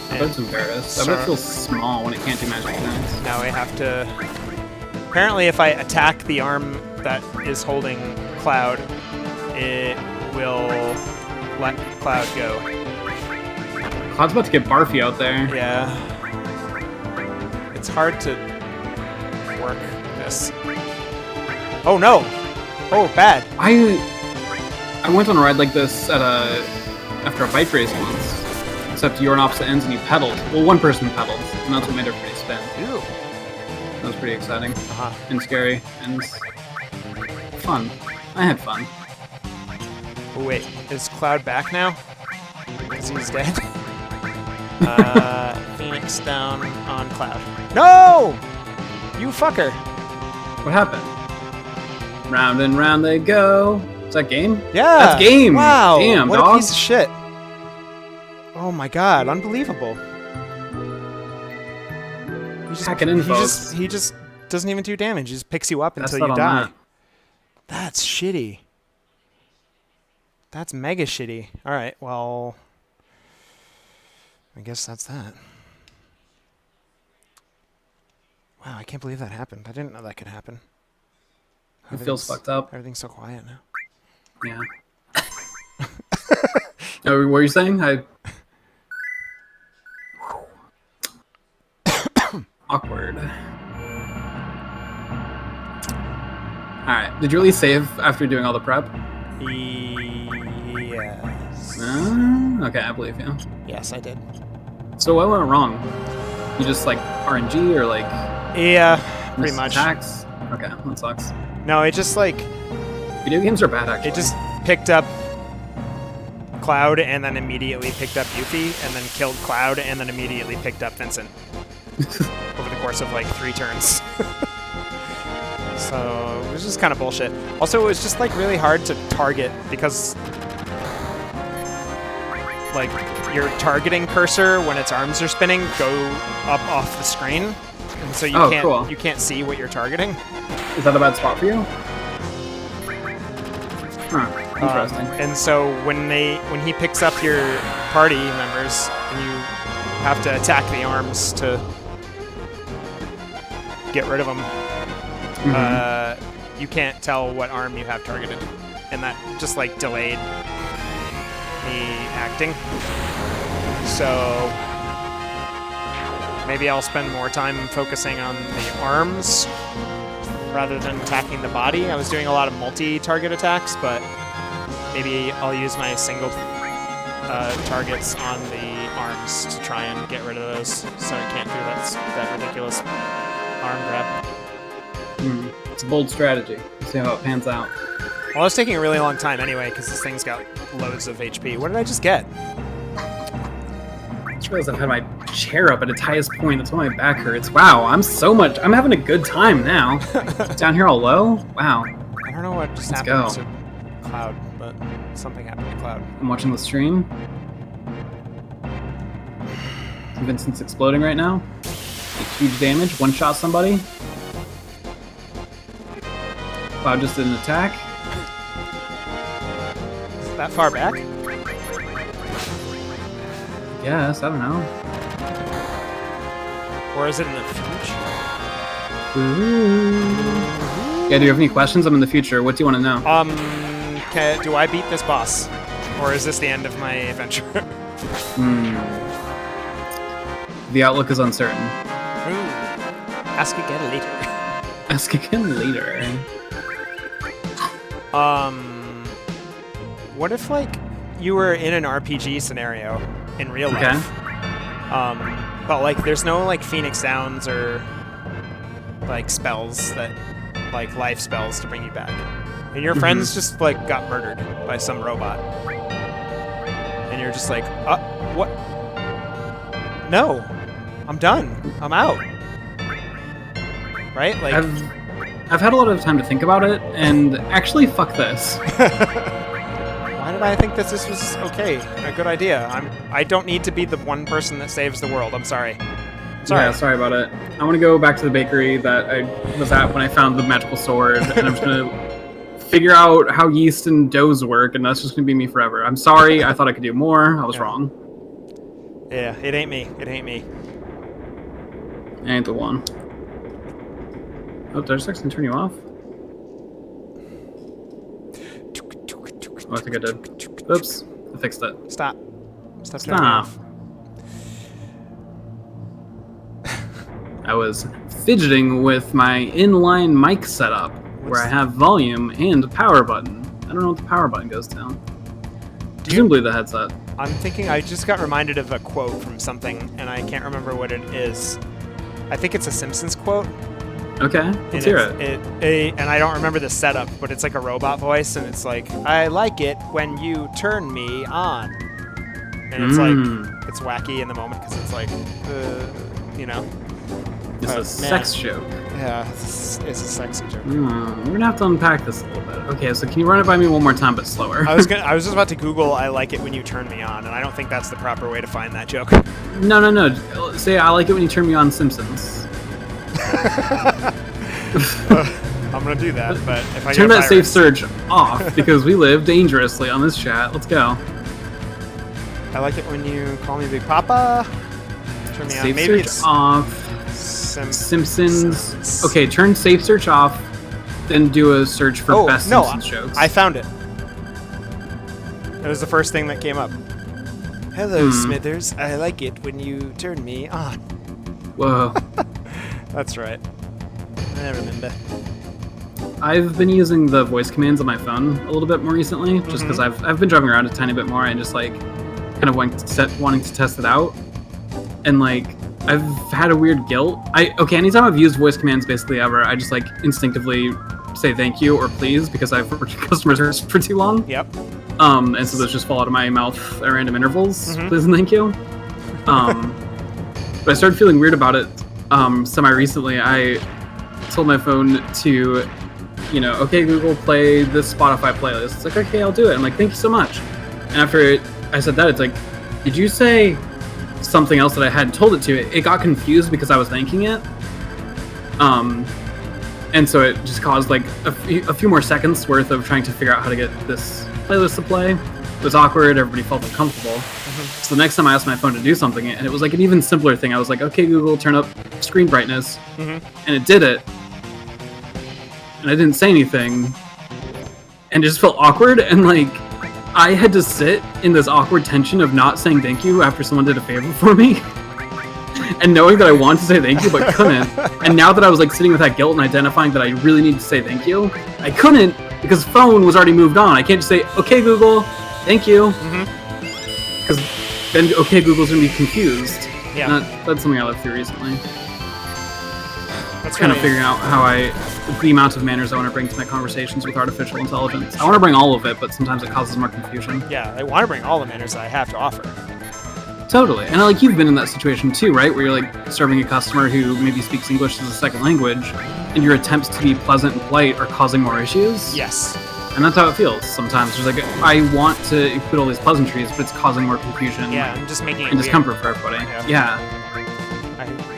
bet it's embarrassed. I bet it feels small when it can't do magic attacks. Now we have to... Apparently if I attack the arm that is holding Cloud, it will let Cloud go. Cloud's about to get barfy out there. Yeah. It's hard to work this. Oh no! Oh, bad. I went on a ride like this at after a bike race once. Except you were on opposite ends and you pedaled. Well, one person pedaled, and that's what made everybody spin. Ew. That was pretty exciting. And scary, and fun. I had fun. Oh wait, is Cloud back now? Because he's dead. Phoenix down on Cloud. No! You fucker! What happened? Round and round they go. Is that game? Yeah! That's game! Wow! Damn, what dog. a piece of shit. Oh my god, unbelievable. He just doesn't even do damage. He just picks you up until you die. That's shitty. That's mega shitty. Alright, well... I guess that's that. Wow, I can't believe that happened. I didn't know that could happen. It feels fucked up. Everything's so quiet now. Yeah. Oh, what were you saying? Awkward. Alright, did you really save after doing all the prep? Yes. Okay, I believe you. Yes, I did. So what went wrong? You just like RNG or like... Yeah, pretty much. Attacks? Okay, that sucks. No, it just like... Video games are bad, actually. It just picked up Cloud and then immediately picked up Yuffie and then killed Cloud and then immediately picked up Vincent. Over the course of like 3 turns. So it was just kind of bullshit. Also, it was just like really hard to target because like your targeting cursor when its arms are spinning go up off the screen, and so you can't see what you're targeting. Is that a bad spot for you? Huh. Interesting. And so when he picks up your party members and you have to attack the arms to get rid of them, you can't tell what arm you have targeted, and that just like delayed me acting. So maybe I'll spend more time focusing on the arms rather than attacking the body. I was doing a lot of multi-target attacks, but maybe I'll use my single targets on the arms to try and get rid of those, so I can't do that ridiculous arm grab. It's a bold strategy. Let's see how it pans out. Well, it's taking a really long time anyway, because this thing's got loads of HP. What did I just get? I just realized I've had my chair up at its highest point. That's why my back hurts. Wow, I'm having a good time now. Down here all low? Wow. I don't know what just happened to Cloud, but something happened to Cloud. I'm watching the stream. Vincent's exploding right now. Takes huge damage. One-shot somebody. Cloud just did an attack. Is it that far back? Yes, I don't know. Or is it in the future? Ooh. Yeah, do you have any questions? I'm in the future. What do you want to know? Do I beat this boss? Or is this the end of my adventure? The outlook is uncertain. Ooh. Ask again later. Ask again later. What if, like, you were in an RPG scenario in real life? But, like, there's no, like, Phoenix Downs or, like, spells that, like, life spells to bring you back. And your friends just, like, got murdered by some robot. And you're just like, what? No. I'm done. I'm out. Right? Like... I've had a lot of time to think about it, and actually, fuck this. Why did I think this was okay? A good idea. I don't need to be the one person that saves the world. I'm sorry. Sorry. Yeah, sorry about it. I want to go back to the bakery that I was at when I found the magical sword, and I'm just going to figure out how yeast and doughs work, and that's just going to be me forever. I'm sorry. I thought I could do more. I was wrong. Yeah, it ain't me. It ain't me. I ain't the one. Oh, did I just actually turn you off? Oh, I think I did. Oops. I fixed it. Stop. Stop turning me off. I was fidgeting with my inline mic setup, where I have volume and power button. I don't know what the power button goes to. Presumably the headset. I'm thinking I just got reminded of a quote from something, and I can't remember what it is. I think it's a Simpsons quote. Okay, let's hear it. And I don't remember the setup, but it's like a robot voice, and it's like, I like it when you turn me on. And it's like, it's wacky in the moment, because it's like, you know. It's a sex joke. Yeah, it's a sexy joke. We're gonna have to unpack this a little bit. Okay, so can you run it by me one more time, but slower? I was just about to Google "I like it when you turn me on," and I don't think that's the proper way to find that joke. No. Say "I like it when you turn me on." Simpsons. I'm gonna do that, but if I turn get a that safe search off because we live dangerously on this chat. Let's go. I like it when you call me Big Papa. Turn me on. Safe Maybe search it's off. Simpsons. Okay, turn safe search off, then do a search for best Simpsons jokes. I found it. It was the first thing that came up. Hello, Smithers. I like it when you turn me on. Whoa. That's right. I remember. I've been using the voice commands on my phone a little bit more recently, just because I've been driving around a tiny bit more and just like kind of wanting to test it out, and like. I've had a weird guilt. Anytime I've used voice commands basically ever, I just like instinctively say thank you or please because I've worked customer service for too long. Yep. And so those just fall out of my mouth at random intervals. Please and thank you. But I started feeling weird about it semi-recently. I told my phone to, okay, Google, play this Spotify playlist. It's like, okay, I'll do it. I'm like, thank you so much. And after I said that, it's like, did you say something else that I hadn't told it to? It got confused because I was thanking it. And so it just caused like a few more seconds worth of trying to figure out how to get this playlist to play. It was awkward. Everybody felt uncomfortable. So the next time I asked my phone to do something, and it was like an even simpler thing. I was like, okay, Google, turn up screen brightness. And it did it. And I didn't say anything. And it just felt awkward. And like, I had to sit in this awkward tension of not saying thank you after someone did a favor for me. And knowing that I wanted to say thank you, but couldn't. And now that I was like sitting with that guilt and identifying that I really need to say thank you, I couldn't because phone was already moved on. I can't just say, okay, Google, thank you. Because then, okay, Google's going to be confused. Yeah. That's something I lived through recently. That's kind of figuring out the amount of manners I want to bring to my conversations with artificial intelligence. I want to bring all of it, but sometimes it causes more confusion. Yeah, I want to bring all the manners that I have to offer. Totally. And like you've been in that situation too, right? Where you're like serving a customer who maybe speaks English as a second language, and your attempts to be pleasant and polite are causing more issues. Yes. And that's how it feels sometimes. There's like, I want to include all these pleasantries, but it's causing more confusion. Yeah, I'm just making it and discomfort for everybody. Yeah.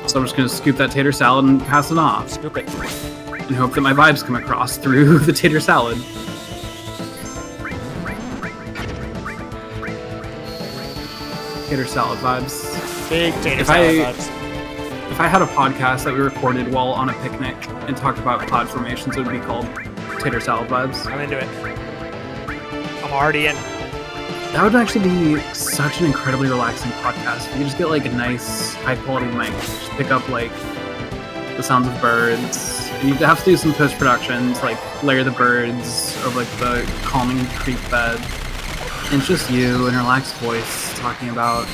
So I'm just going to scoop that tater salad and pass it off. Scoop it. And hope that my vibes come across through the tater salad. Tater salad vibes. Big tater salad vibes. If I had a podcast that we recorded while on a picnic and talked about cloud formations, it would be called Tater Salad Vibes. I'm into it. I'm already in. That would actually be such an incredibly relaxing podcast. You just get like a nice high quality mic, just pick up like the sounds of birds, and you have to do some post production to like layer the birds over like the calming creek bed. And it's just you and a relaxed voice talking about,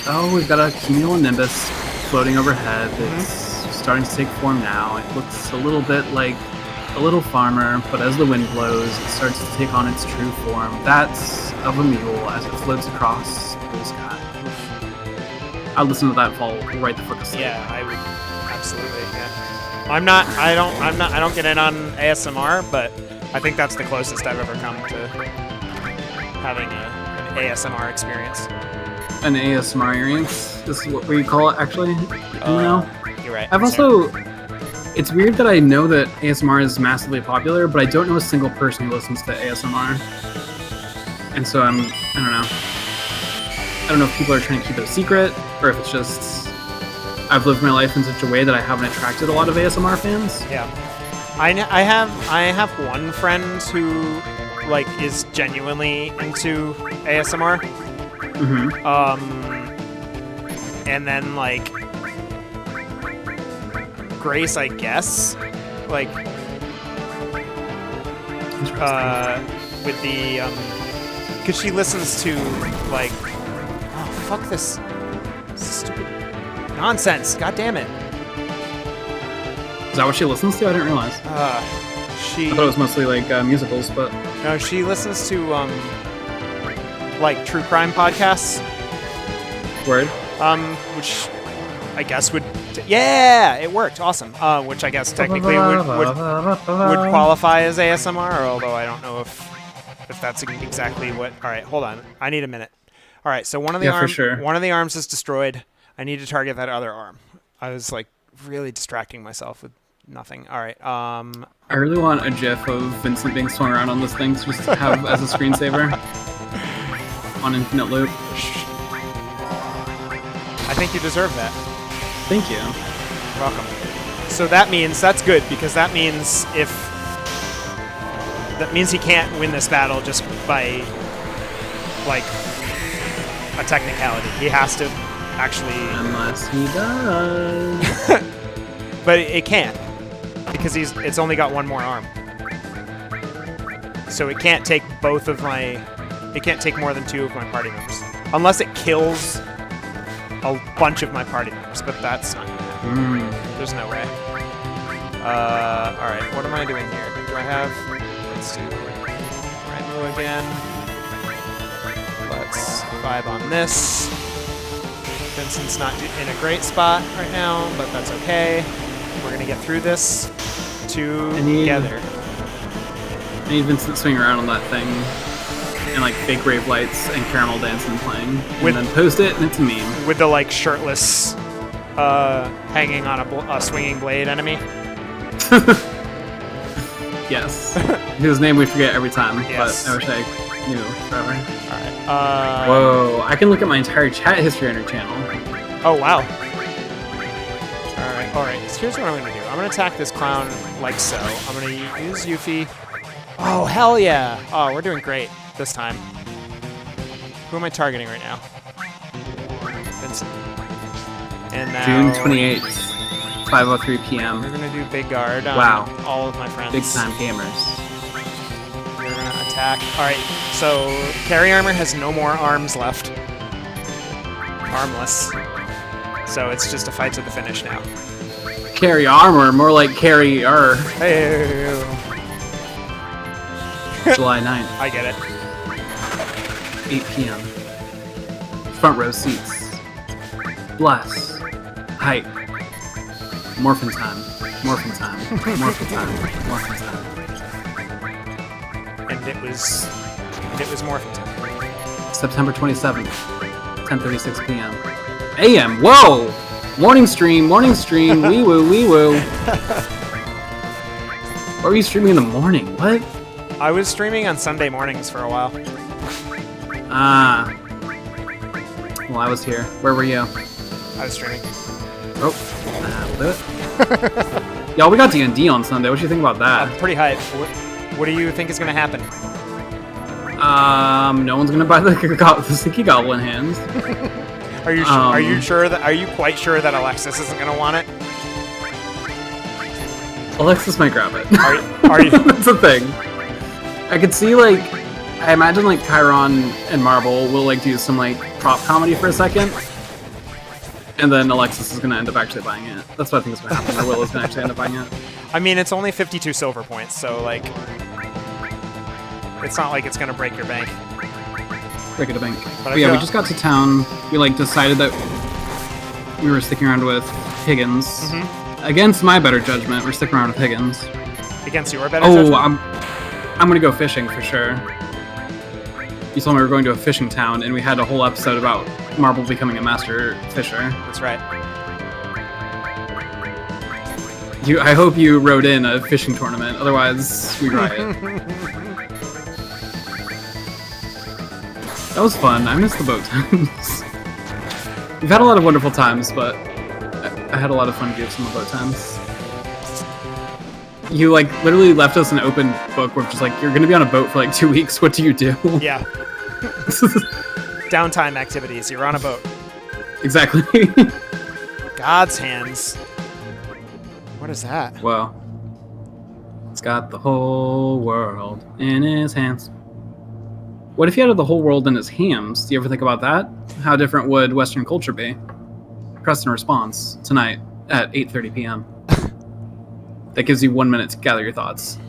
oh, we've got a cumulonimbus floating overhead. It's starting to take form now. It looks a little bit like a little farmer, but as the wind blows, it starts to take on its true form. That's of a mule as it floats across the sky. I'd listen to that fall right the fuck asleep. Yeah, I would absolutely. Yeah. I don't get in on ASMR, but I think that's the closest I've ever come to having an ASMR experience. an ASMR experience. This is what we call it, actually. You're right. I've also... It's weird that I know that ASMR is massively popular, but I don't know a single person who listens to ASMR. And so I don't know. I don't know if people are trying to keep it a secret, or if it's just... I've lived my life in such a way that I haven't attracted a lot of ASMR fans. Yeah. I have one friend who, like, is genuinely into ASMR. Mm-hmm. And then, like... Grace, I guess, like, with the, because she listens to, like, oh, fuck this stupid nonsense, god damn it. Is that what she listens to? I didn't realize. I thought it was mostly, like, musicals, but... No, she listens to, like, true crime podcasts. Word? Which I guess would... Yeah, it worked. Awesome. Which I guess technically would qualify as ASMR, although I don't know if that's exactly what. All right, hold on. I need a minute. All right, so one of the one of the arms is destroyed. I need to target that other arm. I was like really distracting myself with nothing. All right. I really want a GIF of Vincent being swung around on this thing to just have as a screensaver on infinite loop. I think you deserve that. Thank you. Welcome. So that's good, because that means he can't win this battle just by, like, a technicality. He has to actually... Unless he does. But it can't, because it's only got one more arm. So it can't take it can't take more than 2 of my party members. Unless it kills a bunch of my party members, but that's not gonna happen. There's no way. Alright, what am I doing here? Do I have... Let's do Renu again. Let's vibe on this. Vincent's not in a great spot right now, but that's okay. We're gonna get through this together. I need Vincent swinging around on that thing. And like fake rave lights and caramel dancing playing, and then post it, and it's a meme. With the like shirtless, hanging on a swinging blade enemy. Yes, whose name we forget every time, yes. But I wish I knew forever. All right. Whoa! I can look at my entire chat history on your channel. Oh wow. All right. So here's what I'm gonna do. I'm gonna attack this clown like so. I'm gonna use Yuffie. Oh hell yeah! Oh, we're doing great this time. Who am I targeting right now? Vincent. And now... June 28th, 5:03 p.m. We're gonna do Big Guard on all of my friends. Big time gamers. We're gonna attack. Alright, so Carry Armor has no more arms left. Armless. So it's just a fight to the finish now. Carry Armor, more like Carrier. Hey. July 9th. I get it. 8 p.m. Front row seats. Bless. Hype. Morphin time. Morphin time. Morphin time. Morphin time. And it was Morphin time. September 27th, 10:36 p.m. a.m. Whoa! Morning stream, wee woo, wee woo. Why were you streaming in the morning? What? I was streaming on Sunday mornings for a while. Ah. Well, I was here. Where were you? I was streaming. Oh, that'll do it. Y'all, we got D&D on Sunday. What do you think about that? I'm pretty hyped. What do you think is going to happen? No one's gonna buy the Sticky Goblin hands. Are you quite sure that Alexis isn't gonna want it? Alexis might grab it. Are you? That's the thing. I could see, like, I imagine, like, Chiron and Marble will, like, do some, like, prop comedy for a second. And then Alexis is gonna end up actually buying it. That's what I think is gonna happen. Or Willow's gonna actually end up buying it. I mean, it's only 52 silver points, so, like, it's not like it's gonna break your bank. Break it a bank. But yeah, we just got to town. We, like, decided that we were sticking around with Higgins. Mm-hmm. Against my better judgment, we're sticking around with Higgins. Against your better judgment? Oh, I'm gonna go fishing for sure. You told me we were going to a fishing town, and we had a whole episode about Marble becoming a master fisher. That's right. I hope you wrote in a fishing tournament, otherwise we riot. That was fun. I miss the boat times. We've had a lot of wonderful times, but I had a lot of fun gifts in the boat times. You like literally left us an open book where just like, you're gonna be on a boat for like 2 weeks, what do you do? Yeah. Downtime activities, you're on a boat. Exactly. God's hands. What is that? Well, it's got the whole world in his hands. What if he had the whole world in his hams? Do you ever think about that? How different would Western culture be? Preston response tonight at 8:30 p.m. That gives you 1 minute to gather your thoughts.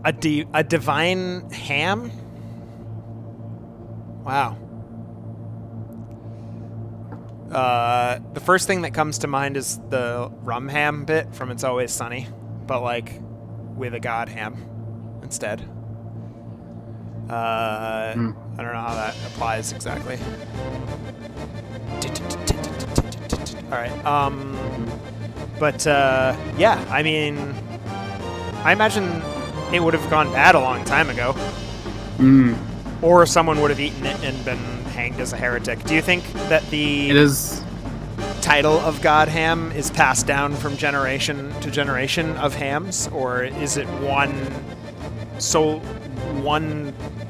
A divine ham? Wow. The first thing that comes to mind is the rum ham bit from It's Always Sunny, but like with a god ham instead. I don't know how that applies exactly. All right. But yeah, I mean, I imagine it would have gone bad a long time ago. Or someone would have eaten it and been hanged as a heretic. Do you think that the title of God Ham is passed down from generation to generation of hams, or is it one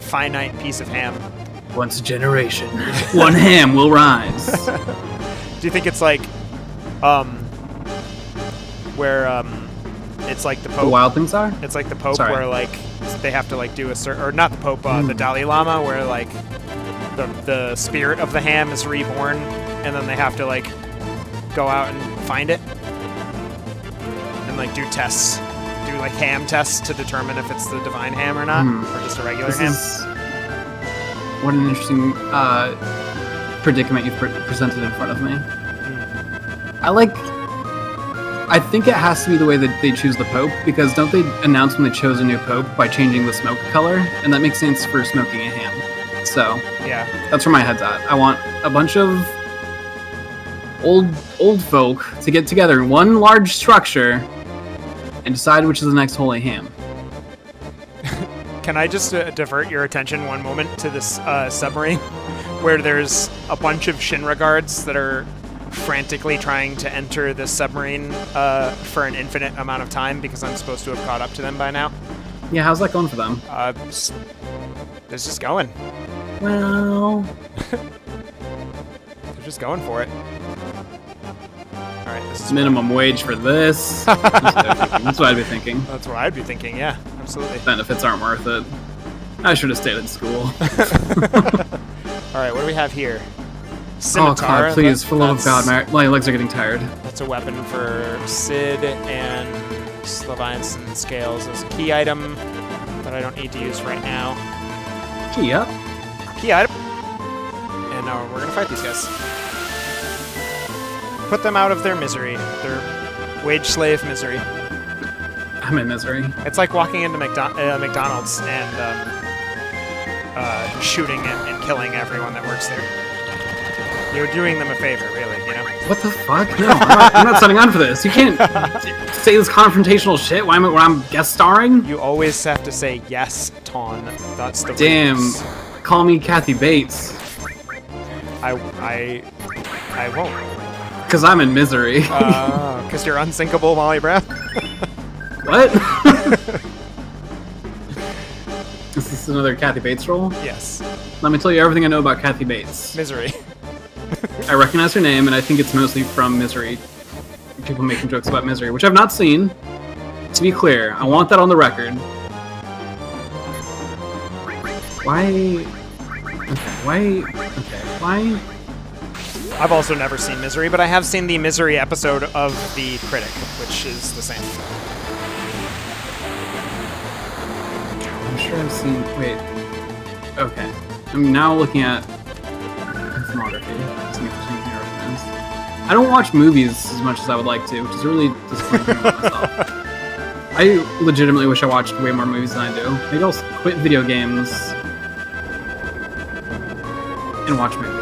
finite piece of ham? Once a generation, one ham will rise. Do you think it's like, where it's like the Pope? The wild things are? It's like the Pope, Sorry. Where like they have to like do a certain, or not the Pope, the Dalai Lama, where like the spirit of the ham is reborn, and then they have to like go out and find it, and like do tests, do like ham tests to determine if it's the divine ham or not, or just a regular ham. What an interesting predicament you've presented in front of me. I think it has to be the way that they choose the Pope, because don't they announce when they chose a new Pope by changing the smoke color? And that makes sense for smoking a ham. So, yeah, that's where my head's at. I want a bunch of old folk to get together in one large structure and decide which is the next holy ham. Can I just divert your attention one moment to this submarine where there's a bunch of Shinra guards that are frantically trying to enter the submarine for an infinite amount of time because I'm supposed to have caught up to them by now? Yeah, how's that going for them? It's just going. Well... They're just going for it. Alright, this is minimum wage for this. That's what I'd be thinking. That's what I'd be thinking, yeah. Absolutely. Benefits aren't worth it. I should have stayed in school. Alright, what do we have here? Scimitar. Oh god, please, for the love of God, my legs are getting tired. That's a weapon for Sid and Leviathan Scales as a key item that I don't need to use right now. Key up. Key item. And now we're gonna fight these guys. Put them out of their misery, their wage slave misery. I'm in misery. It's like walking into McDonald's and shooting and killing everyone that works there. You're doing them a favor, really, you know? What the fuck? No, I'm not signing on for this. You can't say this confrontational shit when I'm guest starring. You always have to say yes, Ton. That's the damn. rules. Call me Kathy Bates. I won't. Because I'm in misery. Because you're unsinkable, Molly Brown. What? Is this another Kathy Bates role? Yes. Let me tell you everything I know about Kathy Bates. Misery. I recognize her name, and I think it's mostly from Misery. People making jokes about Misery, which I've not seen. To be clear, I want that on the record. Why? Why? I've also never seen Misery, but I have seen the Misery episode of The Critic, which is the same. I'm sure I've seen... Wait. Okay. I'm now looking at filmography. See if there's anything I recognize. I don't watch movies as much as I would like to, which is really disappointing about myself. I legitimately wish I watched way more movies than I do. Maybe I'll quit video games and watch movies.